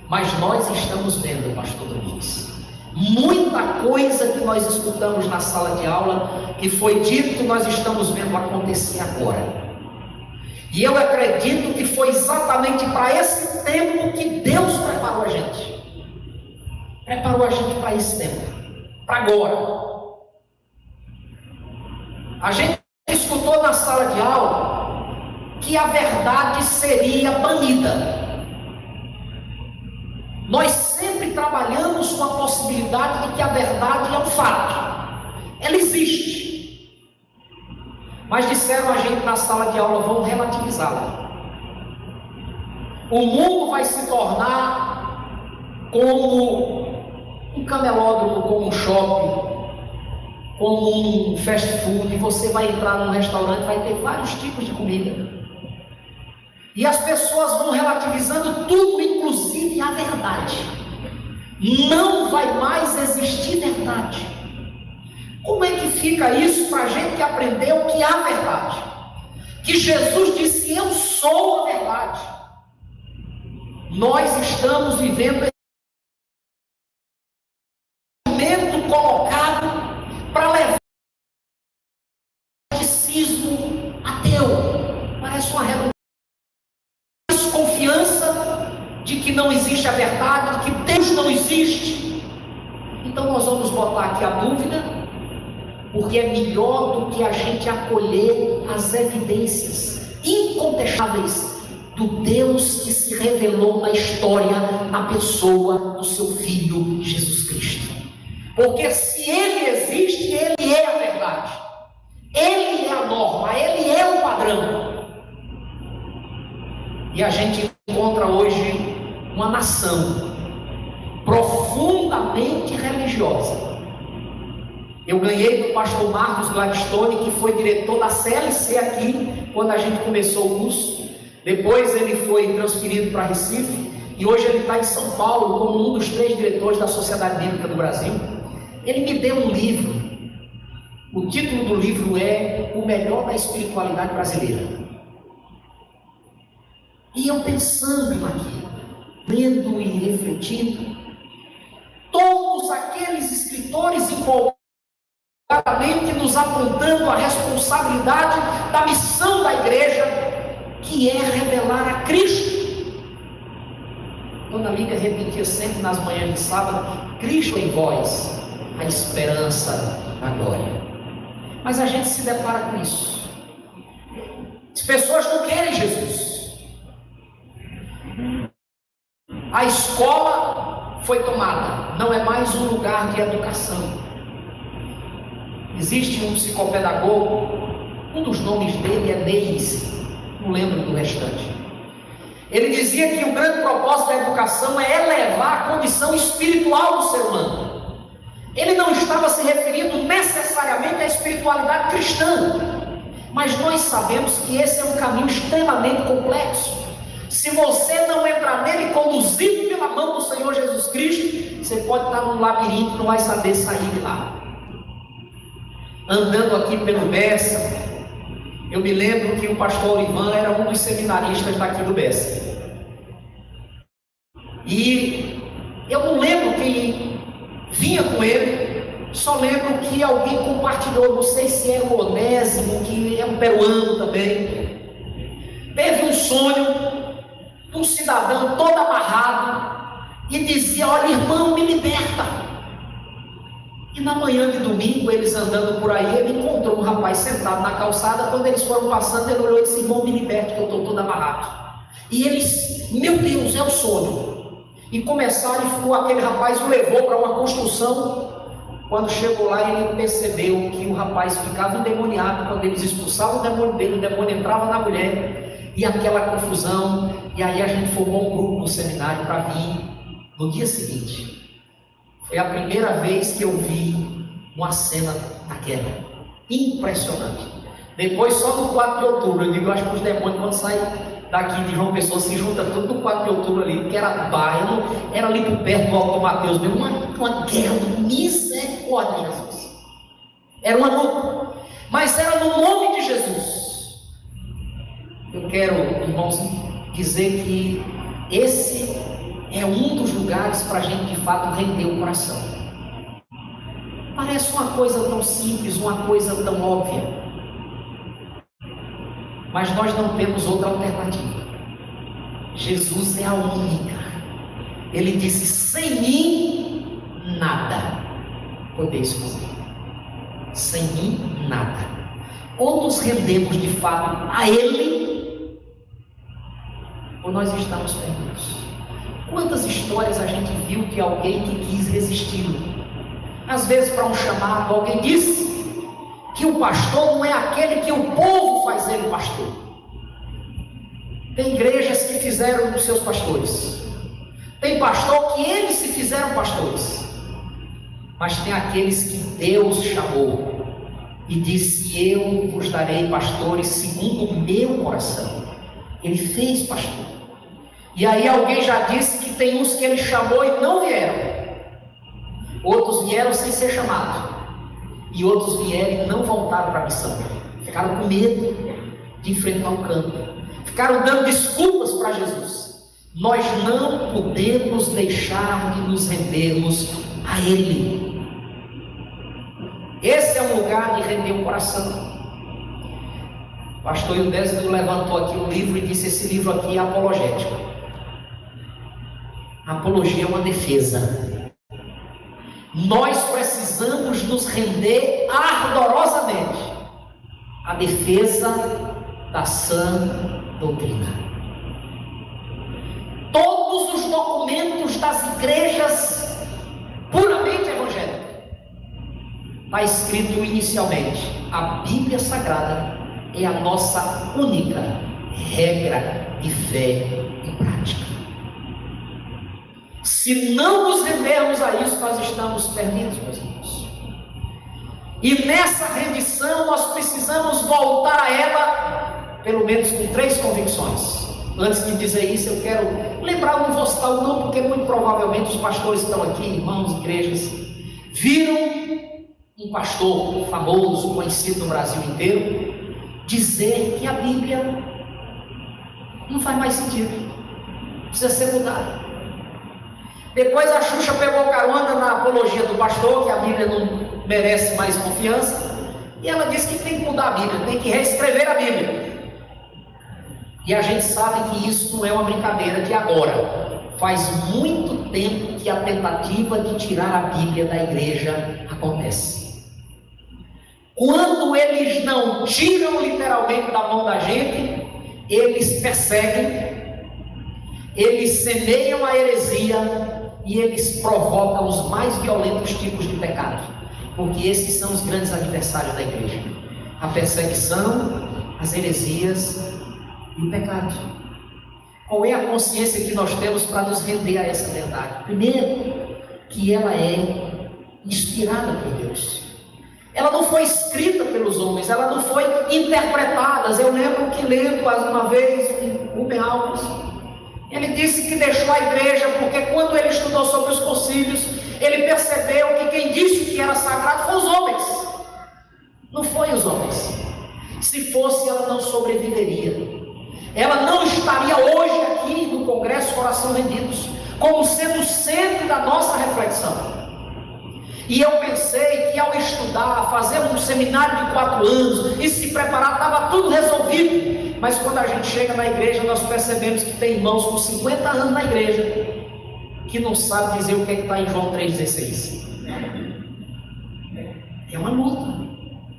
mas nós estamos vendo, pastor Domingos, Muita coisa que nós escutamos na sala de aula, que foi dito, nós estamos vendo acontecer agora. E eu acredito que foi exatamente para esse tempo que Deus preparou a gente. Preparou a gente para esse tempo, para agora. A gente escutou na sala de aula que a verdade seria banida. Nós sempre trabalhamos com a possibilidade de que a verdade é um fato. Ela existe. Mas disseram a gente na sala de aula, vamos relativizá-la. O mundo vai se tornar como um camelódromo, como um shopping, como um fast food, e você vai entrar num restaurante, vai ter vários tipos de comida. E as pessoas vão relativizando tudo, inclusive a verdade. Não vai mais existir verdade. Como é que fica isso para a gente que aprendeu que há verdade? Que Jesus disse, eu sou a verdade. Nós estamos vivendo um momento colocado para levar o misticismo ateu. Parece uma redundância. Confiança de que não existe a verdade, de que Deus não existe. Então nós vamos botar aqui a dúvida, porque é melhor do que a gente acolher as evidências incontestáveis do Deus que se revelou na história, na pessoa do seu Filho Jesus Cristo. Porque se Ele existe, Ele é a verdade, Ele é a norma, Ele é o padrão. E a gente encontra hoje uma nação profundamente religiosa. Eu ganhei do pastor Marcos Gladstone, que foi diretor da CLC aqui, quando a gente começou o curso. Depois ele foi transferido para Recife, e hoje ele está em São Paulo, como um dos 3 diretores da Sociedade Bíblica do Brasil. Ele me deu um livro. O título do livro é O Melhor da Espiritualidade Brasileira. E eu pensando aqui, lendo e refletindo, todos aqueles escritores empolgadamente nos apontando a responsabilidade da missão da igreja, que é revelar a Cristo. Dona Lídia repetia sempre nas manhãs de sábado, Cristo em vós, a esperança da glória. Mas a gente se depara com isso. As pessoas não querem Jesus. A escola foi tomada, não é mais um lugar de educação. Existe um psicopedagogo, um dos nomes dele é Neis, não lembro do restante. Ele dizia que o grande propósito da educação é elevar a condição espiritual do ser humano. Ele não estava se referindo necessariamente à espiritualidade cristã, mas nós sabemos que esse é um caminho extremamente complexo. Se você não entrar nele conduzido pela mão do Senhor Jesus Cristo, você pode estar num labirinto e não vai saber sair de lá. Andando aqui pelo Bessa, eu me lembro que o pastor Ivan era um dos seminaristas daqui do Bessa. E eu não lembro quem vinha com ele, só lembro que alguém compartilhou, não sei se era o Onésimo, que é um peruano também. Teve um sonho, um cidadão todo amarrado, e dizia, olha irmão, me liberta. E na manhã de domingo, eles andando por aí, ele encontrou um rapaz sentado na calçada. Quando eles foram passando, ele olhou e disse, irmão, me liberte, que eu estou todo amarrado. E eles, meu Deus, é o sonho. E começaram, e aquele rapaz o levou para uma construção. Quando chegou lá, ele percebeu que o rapaz ficava endemoniado. Quando eles expulsavam o demônio dele, o demônio entrava na mulher, e aquela confusão. E aí a gente formou um grupo no seminário para vir no dia seguinte. Foi a primeira vez que eu vi uma cena daquela, impressionante. Depois só no 4 de outubro, eu digo, acho que os demônios quando saem daqui de João Pessoa se juntam tudo no 4 de outubro ali, que era bairro, era ali por perto do Alto Mateus mesmo, uma guerra de misericórdia, Jesus. Era uma luta, mas era no nome de Jesus. Eu quero, irmãos, dizer que esse é um dos lugares para a gente de fato render o coração. Parece uma coisa tão simples, uma coisa tão óbvia. Mas nós não temos outra alternativa. Jesus é a única. Ele disse: sem mim, nada podeis fazer. Sem mim, nada. Ou nos rendemos de fato a Ele, ou nós estamos perdidos. Quantas histórias a gente viu que alguém que quis resistir? Às vezes, para um chamado, alguém disse que o pastor não é aquele que o povo faz ele pastor. Tem igrejas que fizeram dos seus pastores. Tem pastor que eles se fizeram pastores. Mas tem aqueles que Deus chamou e disse: eu vos darei pastores segundo o meu coração. Ele fez pastor. E aí alguém já disse que tem uns que ele chamou e não vieram. Outros vieram sem ser chamados. E outros vieram e não voltaram para a missão. Ficaram com medo de enfrentar o campo. Ficaram dando desculpas para Jesus. Nós não podemos deixar de nos rendermos a Ele. Esse é um lugar de render o coração. O pastor Ildésio levantou aqui um livro e disse: esse livro aqui é apologético. A apologia é uma defesa. Nós precisamos nos render ardorosamente à defesa da sã doutrina. Todos os documentos das igrejas puramente evangélicas está escrito inicialmente: a Bíblia Sagrada é a nossa única regra de fé e prática. Se não nos rendermos a isso, nós estamos perdidos, meus irmãos. E nessa rendição nós precisamos voltar a ela, pelo menos com 3 convicções. Antes de dizer isso, eu quero lembrar, não vou citar o nome, porque muito provavelmente os pastores que estão aqui, irmãos, igrejas, viram um pastor famoso, conhecido no Brasil inteiro, dizer que a Bíblia não faz mais sentido, precisa ser mudada. Depois a Xuxa pegou carona na apologia do pastor, que a Bíblia não merece mais confiança, e ela disse que tem que mudar a Bíblia, tem que reescrever a Bíblia. E a gente sabe que isso não é uma brincadeira de agora. Faz muito tempo que a tentativa de tirar a Bíblia da igreja acontece. Quando eles não tiram literalmente da mão da gente, eles perseguem, eles semeiam a heresia e eles provocam os mais violentos tipos de pecado, porque esses são os grandes adversários da igreja: a perseguição, as heresias e o pecado. Qual é a consciência que nós temos para nos render a essa verdade? Primeiro, que ela é inspirada por Deus. Ela não foi escrita pelos homens, ela não foi interpretada. Eu lembro que lendo uma vez com Rubem Alves, ele disse que deixou a igreja porque quando ele estudou sobre os concílios, ele percebeu que quem disse que era sagrado foram os homens, não foi os homens. Se fosse, ela não sobreviveria. Ela não estaria hoje aqui no Congresso Coração Rendidos como sendo o centro da nossa reflexão. E eu pensei que ao estudar, fazer um seminário de 4 anos e se preparar, estava tudo resolvido. Mas quando a gente chega na igreja, nós percebemos que tem irmãos com 50 anos na igreja que não sabem dizer o que está em João 3,16. É uma luta,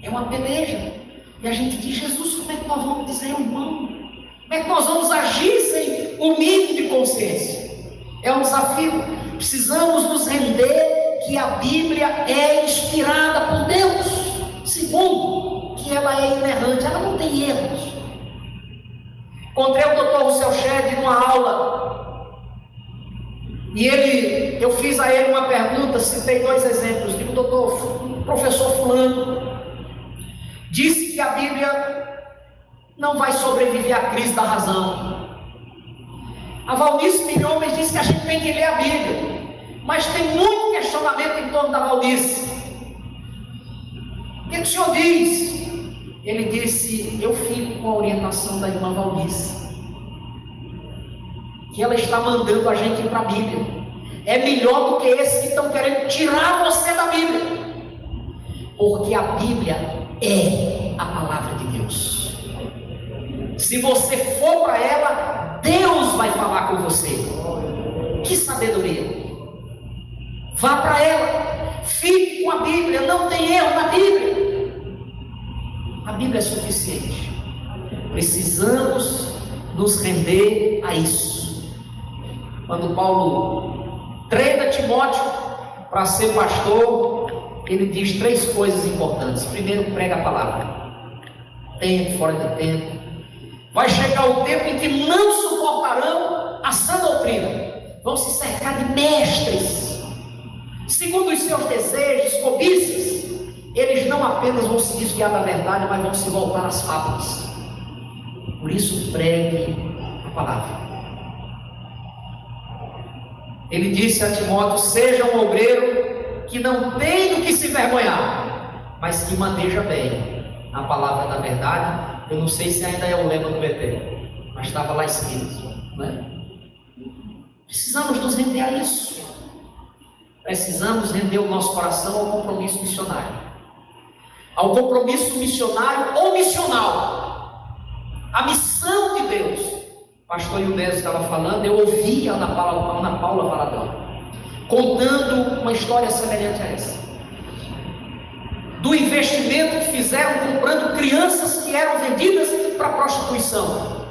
é uma peleja. E a gente diz: Jesus, como é que nós vamos dizer ao irmão? Como é que nós vamos agir sem o mínimo de consciência? É um desafio. Precisamos nos render que a Bíblia é inspirada por Deus. Segundo, que ela é inerrante, ela não tem erros. Encontrei o Dr. Rousseau Shedd numa aula, e eu fiz a ele uma pergunta, citei 2 exemplos. Digo: doutor, o professor fulano disse que a Bíblia não vai sobreviver à crise da razão. A Valnice Milhomens disse que a gente tem que ler a Bíblia, mas tem muito questionamento em torno da Valnice. O que o senhor diz? Ele disse: eu fico com a orientação da irmã Valnice, que ela está mandando a gente ir para a Bíblia. É melhor do que esses que estão querendo tirar você da Bíblia. porque a Bíblia é a palavra de Deus. Se você for para ela, Deus vai falar com você. Que sabedoria! Vá para ela, fique com a Bíblia, não tem erro na Bíblia. A Bíblia é suficiente. Precisamos nos render a isso. Quando Paulo treina Timóteo para ser pastor, ele diz 3 coisas importantes. Primeiro, prega a palavra, tempo, fora de tempo. Vai chegar o tempo em que não suportarão a sã doutrina, vão se cercar de mestres segundo os seus desejos, cobiças. Eles não apenas vão se desviar da verdade, mas vão se voltar às fábulas. Por isso, pregue a palavra. Ele disse a Timóteo: seja um obreiro que não tem do que se vergonhar, mas que maneja bem a palavra da verdade. Eu não sei se ainda é o lema do BT, mas estava lá escrito, né? Precisamos nos render a isso. Precisamos render o nosso coração ao compromisso missionário, ao compromisso missionário ou missional, a missão de Deus. O pastor Ildésio estava falando, eu ouvi a Ana Paula Valadão contando uma história semelhante a essa, do investimento que fizeram comprando crianças que eram vendidas para prostituição.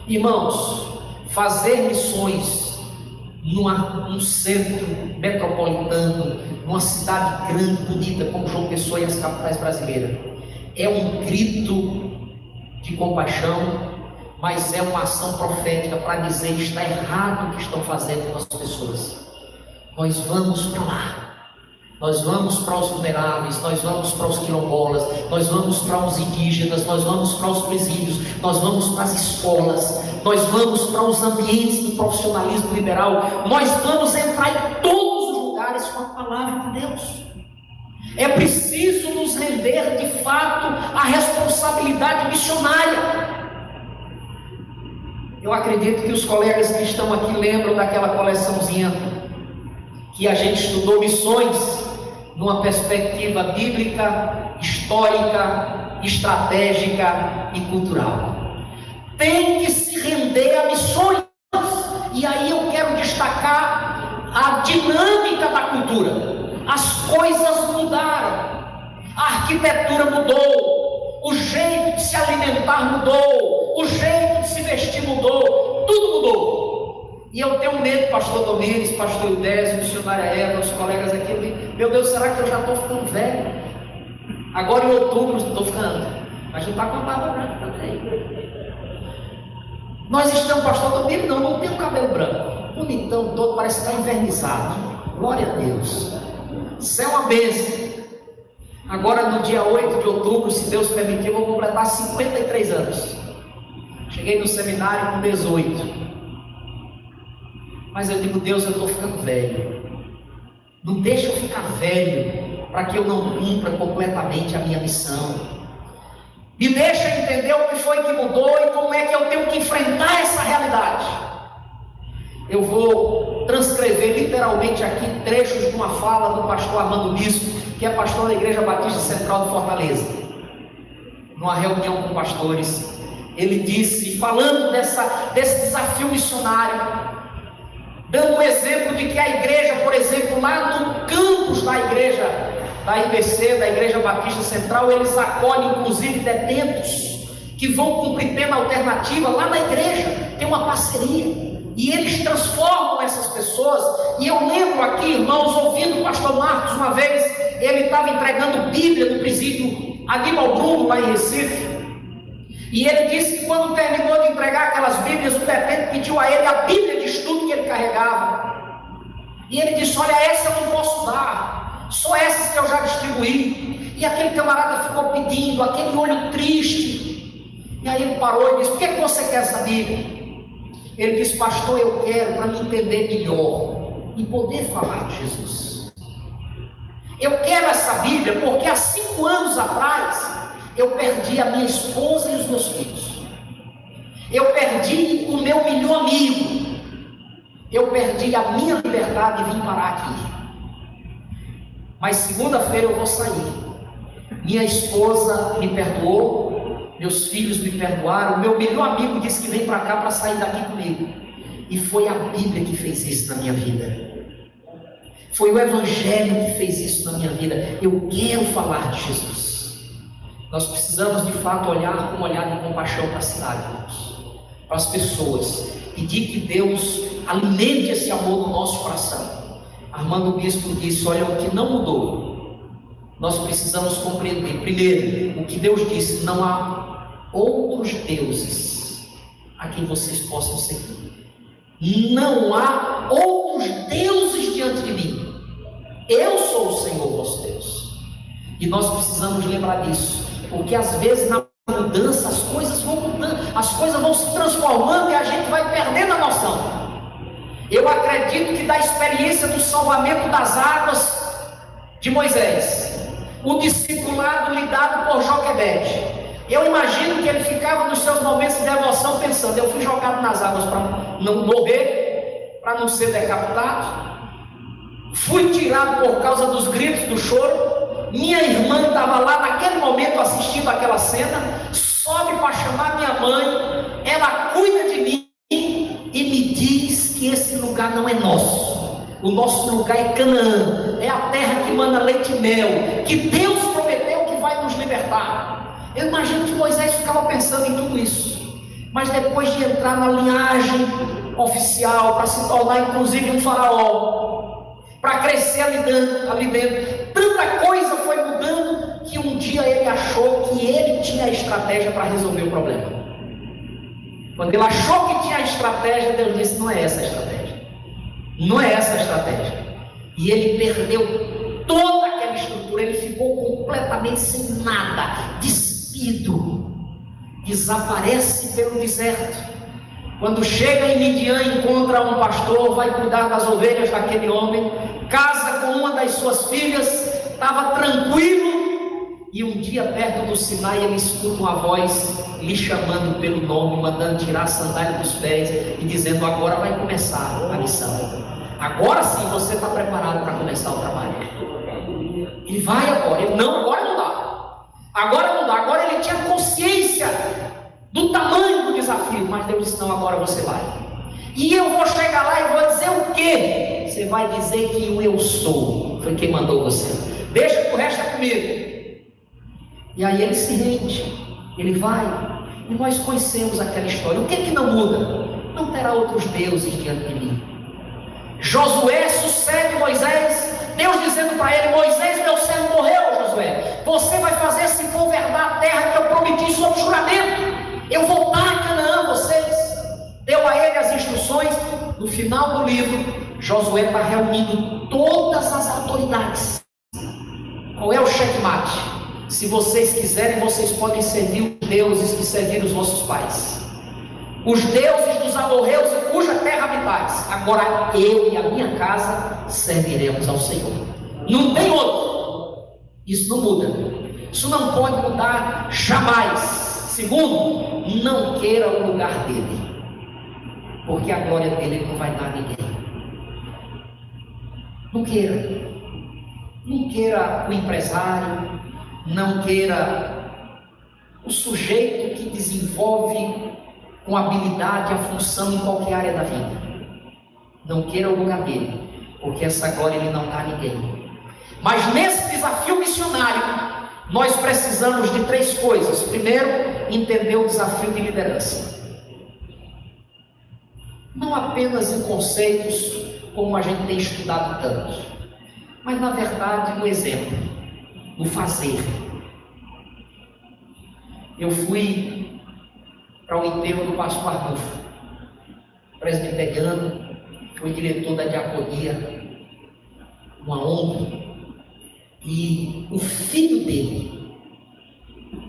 Irmãos, fazer missões num centro metropolitano, numa cidade grande, bonita como João Pessoa e as capitais brasileiras, é um grito de compaixão, mas é uma ação profética para dizer: está errado o que estão fazendo com as pessoas. Nós vamos para lá, nós vamos para os vulneráveis, nós vamos para os quilombolas, nós vamos para os indígenas, nós vamos para os presídios, nós vamos para as escolas, nós vamos para os ambientes do profissionalismo liberal, nós vamos entrar em todos os lugares com a palavra de Deus. É preciso nos render de fato à responsabilidade missionária. Eu acredito que os colegas que estão aqui lembram daquela coleçãozinha que a gente estudou missões numa perspectiva bíblica, histórica, estratégica e cultural. Tem que se render a missões. E aí eu quero destacar a dinâmica da cultura. As coisas mudaram, a arquitetura mudou, o jeito de se alimentar mudou, o jeito de se vestir mudou, tudo mudou. E eu tenho medo, pastor Domingos, pastor Ildésio, missionária Eva, os colegas aqui, eu digo: meu Deus, será que eu já estou ficando velho? Agora em outubro estou ficando, mas não está com a barba branca também. Nós estamos, pastor Domingos, não tem o cabelo branco, bonitão todo, parece que está invernizado. Glória a Deus. Isso é uma bênção. Agora no dia 8 de outubro, se Deus permitir, eu vou completar 53 anos. Cheguei no seminário com 18. Mas eu digo: Deus, eu estou ficando velho. Não deixa eu ficar velho para que eu não cumpra completamente a minha missão. Me deixa entender o que foi que mudou e como é que eu tenho que enfrentar essa realidade. Eu vou transcrever literalmente aqui trechos de uma fala do pastor Armando Bispo, que é pastor da Igreja Batista Central de Fortaleza. Numa reunião com pastores, ele disse, falando desse desafio missionário, dando um exemplo de que a igreja, por exemplo, lá no campus da igreja da IBC, da Igreja Batista Central, eles acolhem inclusive detentos que vão cumprir pena alternativa lá na igreja. Tem uma parceria e eles transformam essas pessoas. E eu lembro aqui, irmãos, ouvindo o pastor Marcos uma vez, ele estava entregando Bíblia no presídio Aníbal Bruno lá em Recife. E ele disse que quando terminou de entregar aquelas Bíblias, o detento pediu a ele a Bíblia de estudo que ele carregava. E ele disse: olha, essa eu não posso dar, só essas que eu já distribuí. E aquele camarada ficou pedindo, aquele olho triste. E aí ele parou e disse: por que você quer essa Bíblia? Ele disse: pastor, eu quero para me entender melhor e poder falar de Jesus. Eu quero essa Bíblia porque há 5 anos atrás eu perdi a minha esposa e os meus filhos. Eu perdi o meu melhor amigo. Eu perdi a minha liberdade e vim parar aqui. Mas segunda-feira eu vou sair. Minha esposa me perdoou, meus filhos me perdoaram, meu melhor amigo disse que vem para cá para sair daqui comigo. E foi a Bíblia que fez isso na minha vida. Foi o Evangelho que fez isso na minha vida. Eu quero falar de Jesus. Nós precisamos de fato olhar com um olhar de compaixão para a cidade, irmãos, para as pessoas, pedir que Deus alimente esse amor no nosso coração. Armando Bispo disse: olha, o que não mudou, nós precisamos compreender. Primeiro, o que Deus disse: não há outros deuses a quem vocês possam seguir. Não há outros deuses diante de mim. Eu sou o Senhor vosso Deus. E nós precisamos lembrar disso, porque às vezes na mudança as coisas vão mudando, as coisas vão se transformando e a gente vai perdendo a noção. Eu acredito que da experiência do salvamento das águas de Moisés, o discipulado lidado por Joquebede, eu imagino que ele ficava nos seus momentos de devoção pensando: eu fui jogado nas águas para não morrer, para não ser decapitado, fui tirado por causa dos gritos, do choro, minha irmã estava lá naquele momento assistindo aquela cena, sobe para chamar minha mãe, ela cuida de mim e me diz que esse lugar não é nosso, o nosso lugar é Canaã, é a terra que manda leite e mel, que Deus prometeu que vai nos libertar. Eu imagino que Moisés ficava pensando em tudo isso, mas depois de entrar na linhagem oficial, para se tornar inclusive um faraó, para crescer ali dentro, tanta coisa foi mudando, que um dia ele achou que ele tinha a estratégia para resolver o problema. Quando ele achou que tinha a estratégia, Deus disse: não é essa a estratégia, não é essa a estratégia. E ele perdeu toda aquela estrutura, ele ficou completamente sem nada, despido, desaparece pelo deserto. Quando chega em Midian, encontra um pastor, vai cuidar das ovelhas daquele homem, casa com uma das suas filhas, estava tranquilo, e um dia perto do Sinai ele escuta uma voz lhe chamando pelo nome, mandando tirar a sandália dos pés e dizendo: agora vai começar a missão, agora sim você está preparado para começar o trabalho. Ele vai agora, ele não, agora não dá, agora ele tinha consciência do tamanho do desafio, mas Deus disse: não, agora você vai. E eu vou chegar lá e vou dizer o quê? Você vai dizer que o eu sou foi quem mandou você. Deixa que o resto é comigo. E aí ele se rende, ele vai, e nós conhecemos aquela história. O que é que não muda? Não terá outros deuses diante de mim. Josué sucede Moisés, Deus dizendo para ele: Moisés, meu servo morreu, Josué, você vai fazer se governar a terra que eu prometi sob juramento. Eu vou dar a Canaã a vocês. Deu a ele as instruções. No final do livro, Josué está reunindo todas as autoridades. Qual é o checkmate? Se vocês quiserem, vocês podem servir os deuses que serviram os vossos pais, os deuses dos amorreus e cuja terra habitais. Agora eu e a minha casa serviremos ao Senhor. Não tem outro. Isso não muda. Isso não pode mudar jamais. Segundo, não queira o lugar dele, porque a glória dele não vai dar a ninguém. Não queira o empresário, não queira o sujeito que desenvolve com habilidade a função em qualquer área da vida. Não queira o lugar dele, porque essa glória ele não dá a ninguém. Mas nesse desafio missionário, nós precisamos de 3 coisas. Primeiro, entender o desafio de liderança. Não apenas em conceitos, como a gente tem estudado tanto, mas na verdade no exemplo, no fazer. Eu fui para o enterro do pastor Arnulfo, presbiteriano, fui diretor da diaconia, uma honra. E o filho dele,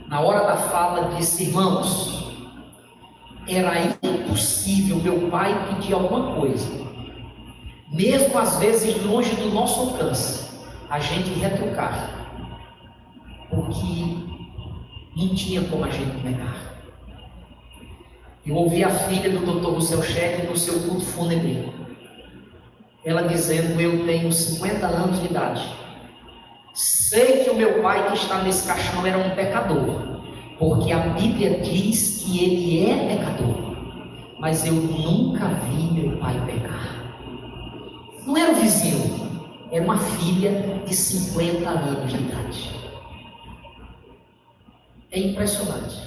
na hora da fala, disse: irmãos, era impossível meu pai pedir alguma coisa, mesmo às vezes longe do nosso alcance, a gente retrucar, porque não tinha como a gente negar. Eu ouvi a filha do Dr. Rousseau Cheque no seu culto fúnebre, ela dizendo: eu tenho 50 anos de idade, Sei que o meu pai que está nesse caixão era um pecador, porque a Bíblia diz que ele é pecador, mas eu nunca vi meu pai pecar. Não era o vizinho, era uma filha de 50 anos de idade. É impressionante.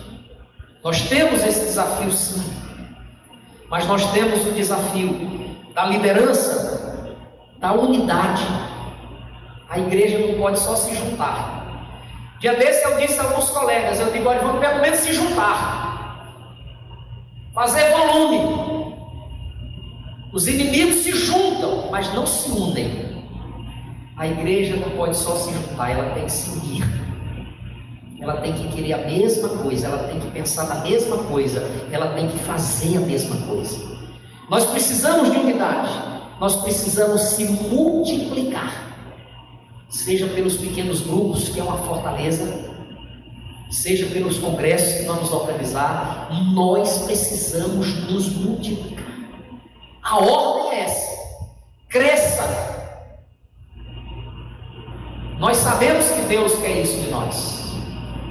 Nós temos esse desafio sim, mas nós temos o desafio da liderança, da unidade. A igreja não pode só se juntar. Dia desse eu disse a alguns colegas, eu digo, olha, vamos pelo menos se juntar, fazer volume. Os inimigos se juntam, mas não se unem. A igreja não pode só se juntar, ela tem que se unir. Ela tem que querer a mesma coisa, ela tem que pensar na mesma coisa, ela tem que fazer a mesma coisa. Nós precisamos de unidade, nós precisamos se multiplicar, seja pelos pequenos grupos, que é uma fortaleza, seja pelos congressos que vamos organizar. Nós precisamos nos multiplicar. A ordem é essa: cresça. Nós sabemos que Deus quer isso de nós,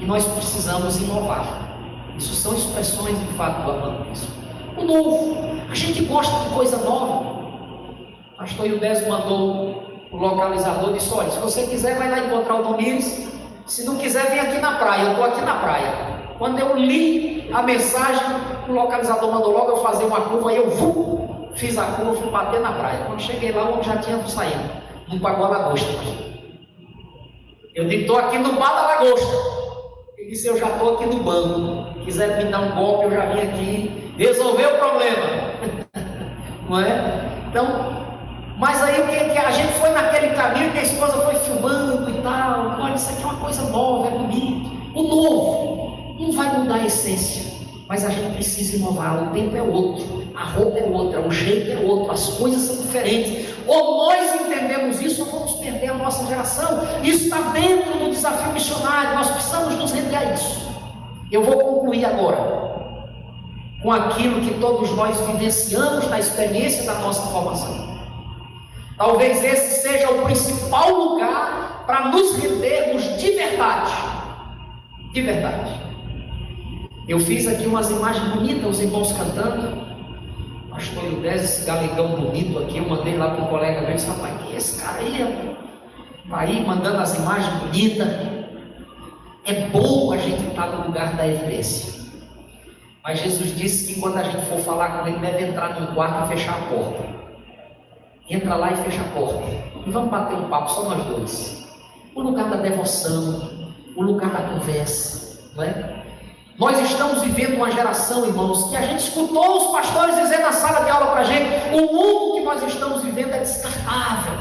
e nós precisamos inovar. Isso são expressões de fato do abandonismo. O novo, a gente gosta de coisa nova. O pastor Ildésio mandou o localizador, disse, olha, se você quiser vai lá encontrar o Domingos, se não quiser vem aqui na praia, eu estou aqui na praia. Quando eu li a mensagem, o localizador mandou logo eu fazer uma curva, e eu fiz a curva, fui bater na praia. Quando cheguei lá, o homem já tinha saído, não pagou a lagosta. Eu digo, estou aqui no bar da lagosta. Ele disse, eu já estou aqui no banco, quiser me dar um golpe, eu já vim aqui resolver o problema. Não é? Então, mas aí o que a gente foi naquele caminho que a esposa foi filmando e tal. Olha, isso aqui é uma coisa nova, é bonito. O novo não vai mudar a essência, mas a gente precisa inovar. O tempo é outro, a roupa é outra, o jeito é outro, as coisas são diferentes. Ou nós entendemos isso, ou vamos perder a nossa geração. Isso está dentro do desafio missionário, nós precisamos nos render a isso. Eu vou concluir agora com aquilo que todos nós vivenciamos na experiência da nossa formação. Talvez esse seja o principal lugar para nos rendermos de verdade. De verdade. Eu fiz aqui umas imagens bonitas, os irmãos cantando. Pastor Ildésio, esse galegão bonito aqui, eu mandei lá para um colega meu e disse, rapaz, quem é esse cara aí? Está aí mandando as imagens bonitas. É bom a gente estar no lugar da evidência. Mas Jesus disse que quando a gente for falar com ele, deve entrar num quarto e fechar a porta. Entra lá e fecha a porta. E vamos bater um papo, só nós dois. O lugar da devoção, o lugar da conversa, não é? Nós estamos vivendo uma geração, irmãos, que a gente escutou os pastores dizendo na sala de aula para a gente, o mundo que nós estamos vivendo é descartável.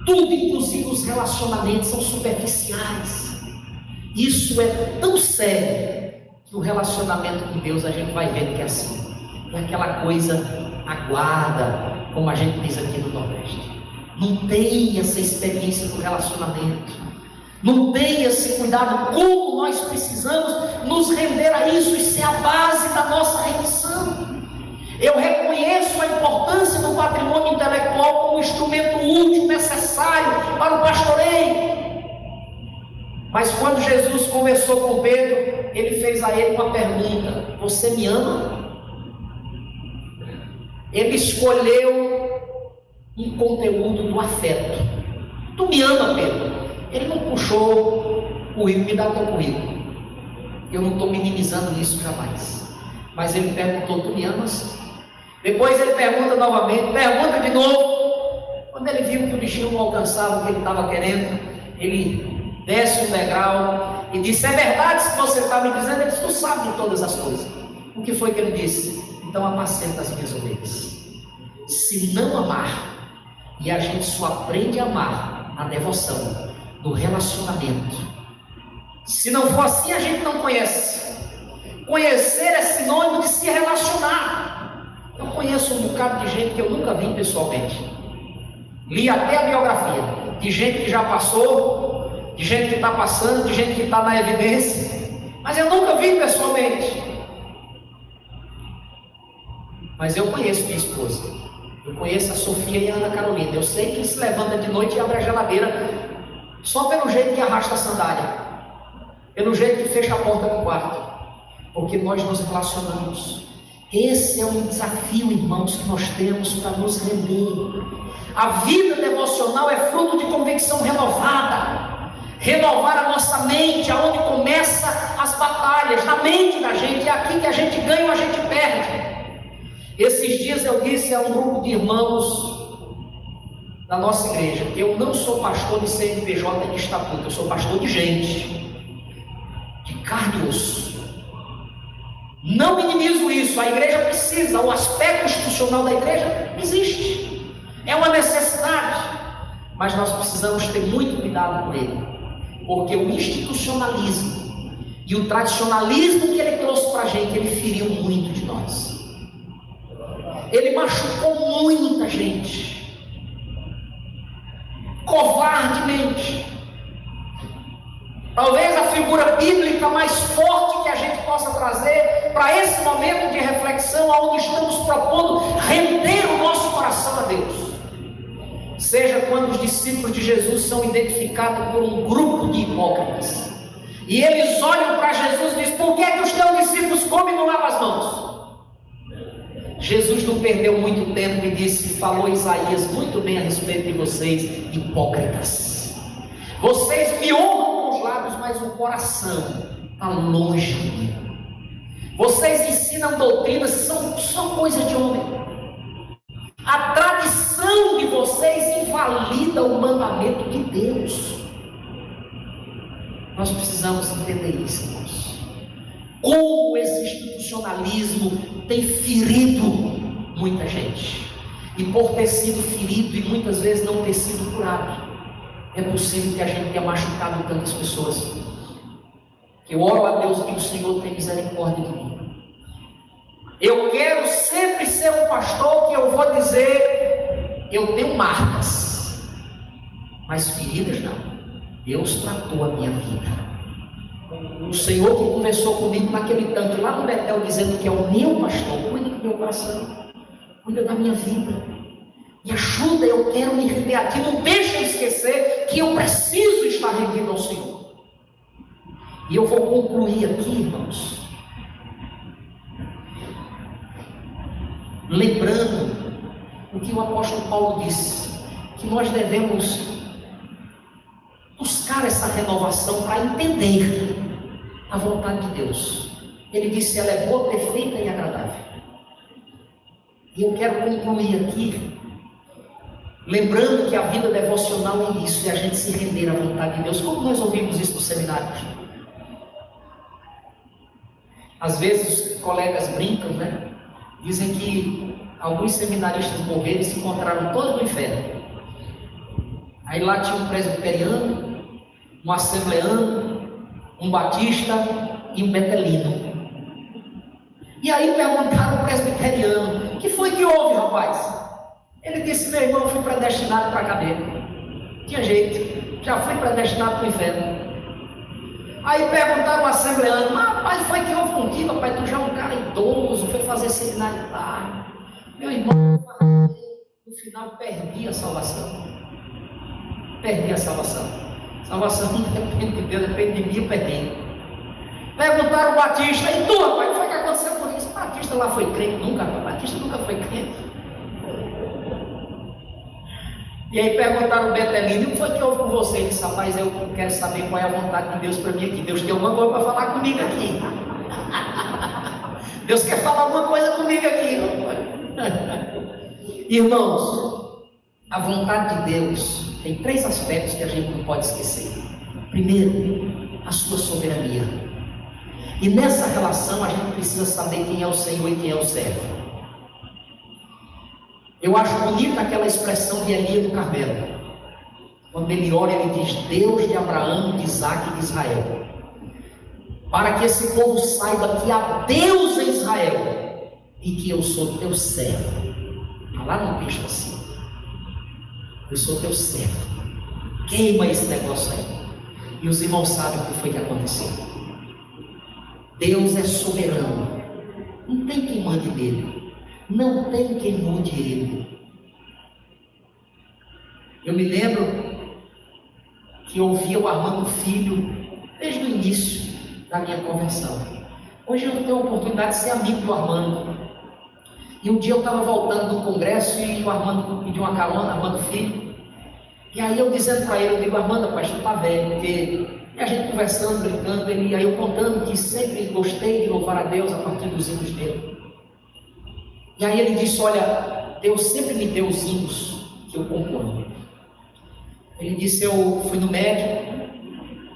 Tudo, inclusive os relacionamentos, são superficiais. Isso é tão sério que o relacionamento com Deus a gente vai vendo que é assim. É aquela coisa aguada, como a gente diz aqui no Nordeste. Não tem essa experiência do relacionamento. Não tem esse cuidado. Como nós precisamos nos render a isso. Isso é a base da nossa rendição. Eu reconheço a importância do patrimônio intelectual como instrumento útil, necessário para o pastoreio. Mas quando Jesus conversou com Pedro, ele fez a ele uma pergunta: você me ama? Ele escolheu um conteúdo do afeto. Tu me ama, Pedro? Ele não puxou o currículo, me dá o teu currículo. Eu não estou minimizando isso jamais. Mas ele perguntou, tu me amas? Depois ele pergunta novamente, pergunta de novo. Quando ele viu que o bichinho não alcançava o que ele estava querendo, ele desce um degrau e disse, é verdade se você está me dizendo? Ele disse, tu sabe de todas as coisas. O que foi que ele disse? Então apacenta as minhas ovelhas. Se não amar, e a gente só aprende a amar na devoção, no relacionamento. Se não for assim, a gente não conhece. Conhecer é sinônimo de se relacionar. Eu conheço um bocado de gente que eu nunca vi pessoalmente. Li até a biografia de gente que já passou, de gente que está passando, de gente que está na evidência, mas eu nunca vi pessoalmente. Mas eu conheço minha esposa. Eu conheço a Sofia e a Ana Carolina. Eu sei que se levanta de noite e abre a geladeira Só pelo jeito que arrasta a sandália, pelo jeito que fecha a porta do quarto, porque nós nos relacionamos. Esse é um desafio, irmãos, que nós temos para nos render. A vida devocional é fruto de convicção renovada, renovar a nossa mente, aonde começa as batalhas, na mente da gente. É aqui que a gente ganha ou a gente perde. Esses dias eu disse a um grupo de irmãos da nossa igreja: eu não sou pastor de CNPJ de estatuto, eu sou pastor de gente, de carne e osso. Não minimizo isso, a igreja precisa, o aspecto institucional da igreja existe, é uma necessidade, mas nós precisamos ter muito cuidado com ele, porque o institucionalismo e o tradicionalismo que ele trouxe para a gente, ele feriu muito de nós, ele machucou muita gente, covardemente. Talvez a figura bíblica mais forte que a gente possa trazer para esse momento de reflexão, onde estamos propondo render o nosso coração a Deus, seja quando os discípulos de Jesus são identificados por um grupo de hipócritas, e eles olham para Jesus e dizem: por que é que os teus discípulos comem e não lavam as mãos? Jesus não perdeu muito tempo e disse: falou Isaías muito bem a respeito de vocês, hipócritas. Vocês me honram com os lábios, mas o coração está longe de mim. Vocês ensinam doutrinas, são coisa de homem. A tradição de vocês invalida o mandamento de Deus. Nós precisamos entender isso, irmãos. Como esse institucionalismo tem ferido muita gente, e por ter sido ferido e muitas vezes não ter sido curado, é possível que a gente tenha machucado tantas pessoas. Eu oro a Deus que o Senhor tenha misericórdia de mim. Eu quero sempre ser um pastor que eu vou dizer: eu tenho marcas, mas feridas não. Deus tratou a minha vida. O Senhor que conversou comigo naquele tanto lá no Betel, dizendo que é o meu pastor, cuida do meu coração, cuida da minha vida, me ajuda, eu quero me render aqui. Não deixa eu esquecer que eu preciso estar rendido ao Senhor. E eu vou concluir aqui, irmãos, lembrando o que o apóstolo Paulo disse, que nós devemos buscar essa renovação para entender a vontade de Deus. Ele disse: ela é boa, perfeita e agradável. E eu quero concluir aqui lembrando que a vida devocional é isso, é a gente se render à vontade de Deus. Como nós ouvimos isso no seminário? Às vezes os colegas brincam, né? Dizem que alguns seminaristas morreram e se encontraram todos no inferno. Aí lá tinha um presbiteriano, um assembleano, um batista e um betelino. E aí perguntaram ao presbiteriano: o que foi que houve, rapaz? Ele disse: meu irmão, eu fui predestinado para a cadeia. Tinha jeito, já fui predestinado para o inferno. Aí perguntaram ao assembleano: mas rapaz, foi que houve contigo, rapaz? Tu já é um cara idoso, foi fazer seminário tarde. Meu irmão, no final perdi a salvação. Perdi a salvação. Salvação não depende de Deus, depende de mim, eu perdi. Perguntaram ao batista: e tu, rapaz, o que foi que aconteceu com isso? O batista lá foi crente? Nunca, o batista nunca foi crente. E aí perguntaram ao betelino: o que foi que houve com você? Ele disse: rapaz, eu quero saber qual é a vontade de Deus para mim aqui. Deus tem alguma coisa para falar comigo aqui. Deus quer falar alguma coisa comigo aqui. Irmãos, a vontade de Deus tem 3 aspectos que a gente não pode esquecer. Primeiro, a sua soberania. E nessa relação a gente precisa saber quem é o Senhor e quem é o servo. Eu acho bonita aquela expressão de Elias do Carmelo. Quando ele ora, ele diz: Deus de Abraão, de Isaac e de Israel, para que esse povo saiba que há Deus em Israel e que eu sou teu servo. Está lá no texto assim: eu sou teu servo. Queima esse negócio aí. E os irmãos sabem o que foi que aconteceu. Deus é soberano. Não tem quem mande nele. Não tem quem mude ele. Eu me lembro que ouvia o Armando Filho desde o início da minha conversão. Hoje eu tenho a oportunidade de ser amigo do Armando. E um dia eu estava voltando do congresso e o Armando pediu uma carona, Armando Filho. E aí eu dizendo para ele, eu digo, Armando, rapaz, tu tá velho, porque... E a gente conversando, brincando, aí eu contando que sempre gostei de louvar a Deus a partir dos hinos dele. E aí ele disse, olha, Deus sempre me deu os hinos que eu componho. Ele disse, eu fui no médico,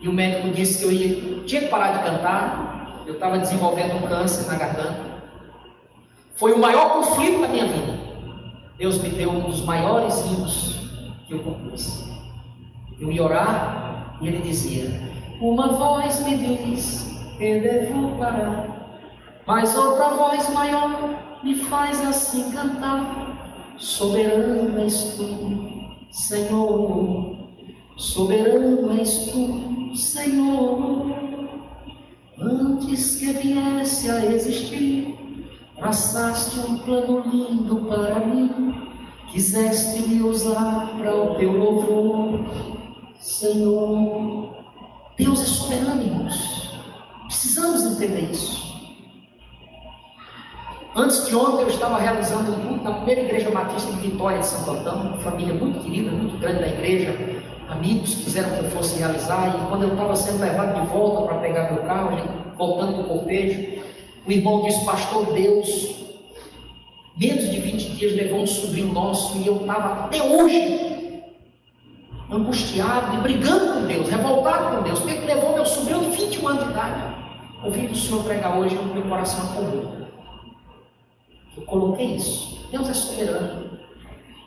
e o médico disse que eu tinha que parar de cantar, eu estava desenvolvendo um câncer na garganta. Foi o maior conflito da minha vida. Deus me deu um dos maiores hinos que eu compus. Eu ia orar, e ele dizia, uma voz me diz, eu devo parar, mas outra voz maior me faz assim cantar, soberano és tu, Senhor, soberano és tu, Senhor, antes que viesse a existir, traçaste um plano lindo para mim, quiseste me usar para o teu louvor, Senhor. Deus é soberano, irmãos. Precisamos entender isso. Antes de ontem eu estava realizando um culto na primeira igreja batista de Vitória de Santo Antão, uma família muito querida, muito grande da igreja. Amigos quiseram que eu fosse realizar, e quando eu estava sendo levado de volta para pegar meu carro, voltando do cortejo, o irmão disse, pastor, Deus, menos de 20 dias levou um sobrinho nosso, e eu estava até hoje angustiado e brigando com Deus, revoltado com Deus, porque ele levou meu sobrinho de 21 anos de idade. Ouvindo o Senhor pregar hoje, meu coração acordou. Eu coloquei isso. Deus é soberano.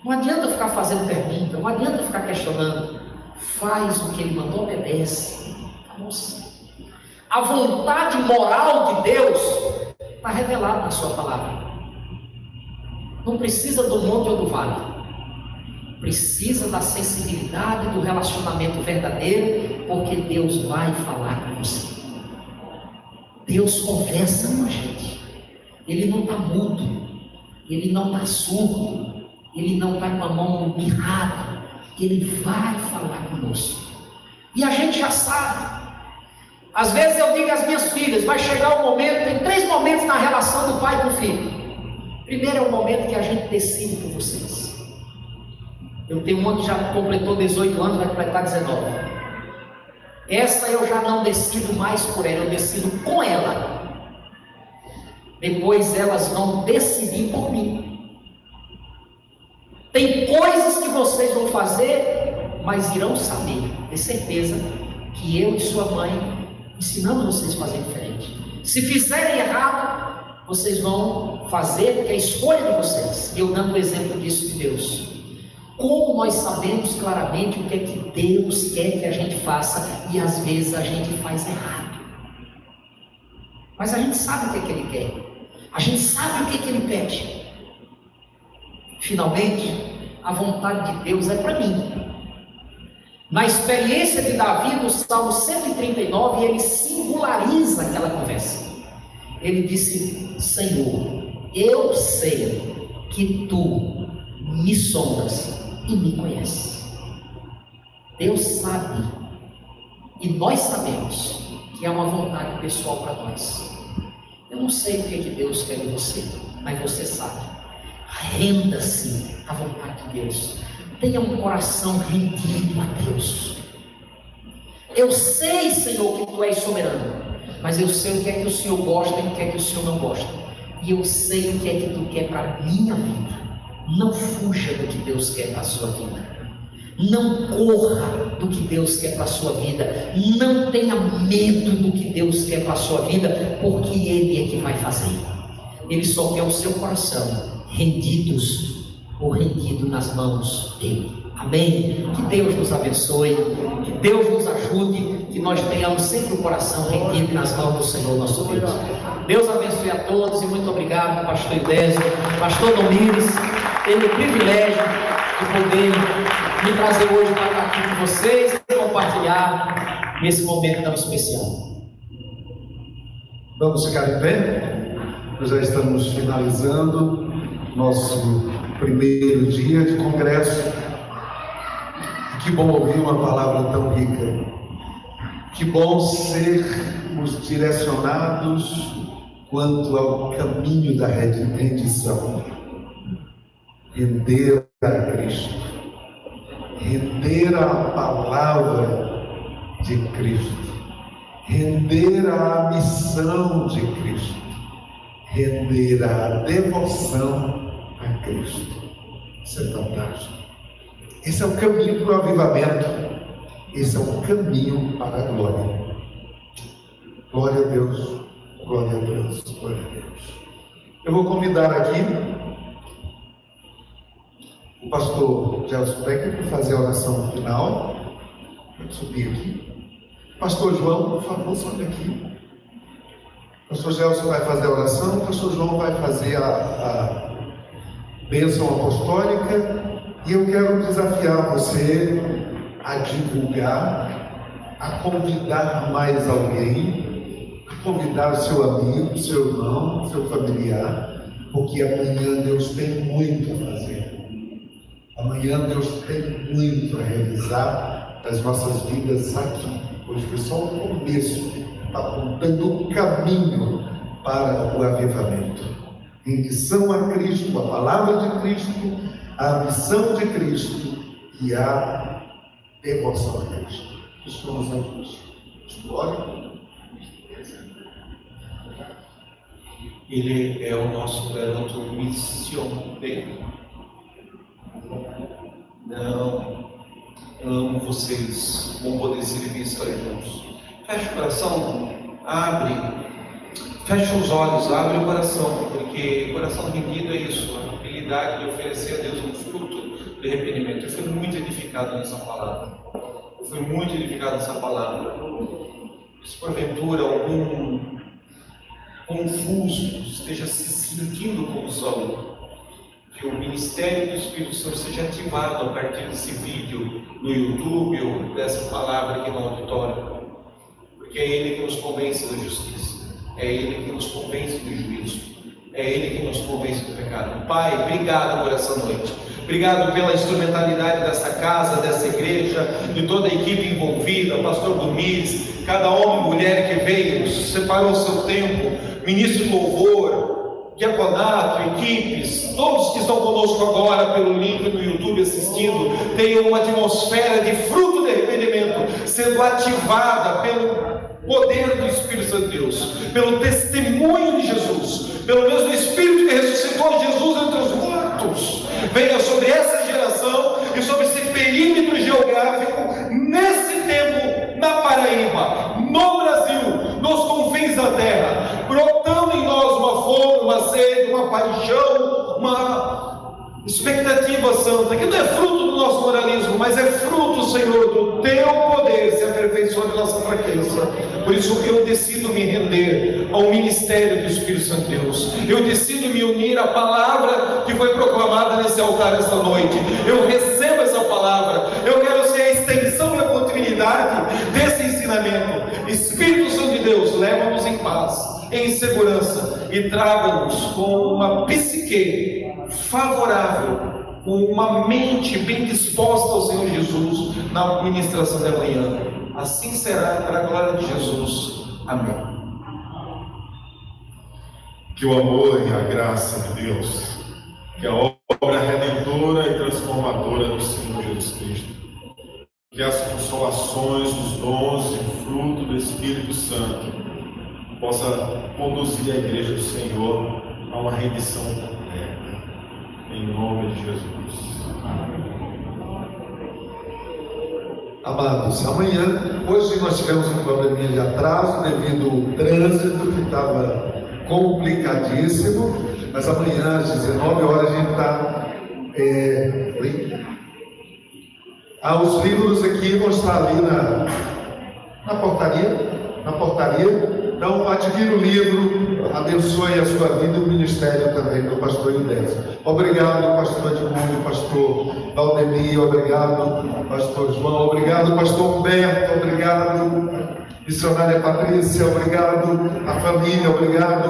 Não adianta ficar fazendo pergunta, não adianta ficar questionando. Faz o que Ele mandou, obedece. Nossa. A vontade moral de Deus está revelada na sua palavra. Não precisa do monte ou do vale. Precisa da sensibilidade, do relacionamento verdadeiro, porque Deus vai falar com você. Deus conversa com a gente. Ele não está mudo, Ele não está surdo, Ele não está com a mão mirrada, Ele vai falar conosco. E a gente já sabe. Às vezes eu digo às minhas filhas, vai chegar um momento, tem 3 momentos na relação do pai com o filho. Primeiro é o momento que a gente decide por vocês. Eu tenho uma que já completou 18 anos, vai completar 19. Essa eu já não decido mais por ela, eu decido com ela. Depois elas vão decidir por mim. Tem coisas que vocês vão fazer, mas irão saber, ter certeza que eu e sua mãe ensinamos vocês a fazer diferente. Se fizerem errado, vocês vão fazer porque é a escolha de vocês. E eu dando o exemplo disso de Deus. Como nós sabemos claramente o que é que Deus quer que a gente faça, e às vezes a gente faz errado. Mas a gente sabe o que é que Ele quer. A gente sabe o que é que Ele pede. Finalmente, a vontade de Deus é para mim. Na experiência de Davi, no Salmo 139, ele singulariza aquela conversa. Ele disse, Senhor, eu sei que Tu me sondas e me conheces. Deus sabe, e nós sabemos, que é uma vontade pessoal para nós. Eu não sei o que Deus quer de você, mas você sabe. Renda-se à vontade de Deus. Tenha um coração rendido a Deus. Eu sei, Senhor, que Tu és soberano, mas eu sei o que é que o Senhor gosta e o que é que o Senhor não gosta. E eu sei o que é que Tu quer para a minha vida. Não fuja do que Deus quer para a sua vida. Não corra do que Deus quer para a sua vida. Não tenha medo do que Deus quer para a sua vida, porque Ele é que vai fazer. Ele só quer o seu coração rendidos ou rendido nas mãos dEle. Amém? Que Deus nos abençoe, que Deus nos ajude, que nós tenhamos sempre o coração rendido nas mãos do Senhor nosso Deus. Deus abençoe a todos e muito obrigado, pastor Idésio, pastor Domingos, pelo privilégio de poder me trazer hoje para estar aqui com vocês e compartilhar nesse momento tão especial. Vamos ficar em pé? Nós já estamos finalizando nosso primeiro dia de congresso. Que bom ouvir uma palavra tão rica. Que bom sermos direcionados quanto ao caminho da rendição. Render a Cristo. Render a palavra de Cristo. Render a missão de Cristo. Render a devoção a Cristo. Isso é fantástico. Esse é o caminho para o avivamento. Esse é o caminho para a glória. Glória a Deus, glória a Deus, glória a Deus. Eu vou convidar aqui o pastor Gelson Becker para fazer a oração final. Vou subir aqui. Pastor João, por favor, sobe aqui. O pastor Gelson vai fazer a oração, o pastor João vai fazer a bênção apostólica. E eu quero desafiar você a divulgar, a convidar mais alguém, a convidar seu amigo, seu irmão, seu familiar, porque amanhã Deus tem muito a fazer. Amanhã Deus tem muito a realizar nas nossas vidas aqui. Hoje foi só o começo, apontando o caminho para o avivamento. Rendição a Cristo, a palavra de Cristo, a missão de Cristo e a devoção a Cristo. Que somos ambos. Glória. Ele é o nosso garoto missionário. Não, amo vocês. Vão poder servir estar juntos. Fecha o coração, abre. Fecha os olhos, abre o coração, porque o coração rendido é isso, a habilidade de oferecer a Deus um fruto de arrependimento. Eu fui muito edificado nessa palavra. Se porventura algum confuso esteja se sentindo como Saulo, que o ministério do Espírito Santo seja ativado a partir desse vídeo no YouTube ou dessa palavra aqui no auditório, porque é Ele que nos convence da justiça. É Ele que nos convence do juízo. É Ele que nos convence do pecado. Pai, obrigado por essa noite. Obrigado pela instrumentalidade dessa casa, dessa igreja, de toda a equipe envolvida, pastor Gomes, cada homem e mulher que veio, separou o seu tempo, ministro de louvor, diaconato, equipes, todos que estão conosco agora pelo link no YouTube assistindo, tenham uma atmosfera de fruto de arrependimento sendo ativada pelo poder do Espírito Santo de Deus, pelo testemunho de Jesus, pelo mesmo Espírito que ressuscitou Jesus entre os mortos, venha sobre essa geração e sobre esse perímetro geográfico, nesse tempo, na Paraíba, no Brasil, nos confins da terra, brotando em nós uma fome, uma sede, uma paixão, uma expectativa santa, que não é fruto do nosso moralismo, mas é fruto, Senhor, do Teu poder se aperfeiçoando em nossa fraqueza. Por isso eu decido me render ao ministério do Espírito Santo de Deus. Eu decido me unir à palavra que foi proclamada nesse altar esta noite. Eu recebo essa palavra. Eu quero ser a extensão e a continuidade desse ensinamento. Espírito Santo de Deus, leva-nos em paz, em segurança, e traga-nos com uma psique favorável, com uma mente bem disposta ao Senhor Jesus na ministração da manhã. Assim será, para a glória de Jesus. Amém. Que o amor e a graça de Deus, que a obra redentora e transformadora do Senhor Jesus Cristo, que as consolações, os dons e fruto do Espírito Santo possa conduzir a igreja do Senhor a uma rendição completa, em nome de Jesus. Amados, amanhã, hoje nós tivemos um probleminha de atraso devido ao trânsito que estava complicadíssimo, mas amanhã às 19 horas a gente está. Os livros aqui vão estar ali na portaria. Então, adquira o livro, abençoe a sua vida e o ministério também do pastor Inés. Obrigado, pastor Edmundo, pastor Valdemir, obrigado, pastor João, obrigado, pastor Humberto, obrigado, missionária Patrícia, obrigado, a família, obrigado,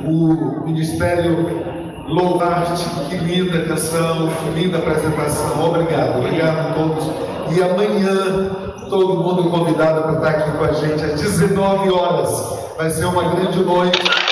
o ministério louvar-te. Que linda canção, que linda apresentação. Obrigado a todos. E amanhã, todo mundo convidado para estar aqui com a gente às 19 horas. Vai ser uma grande noite.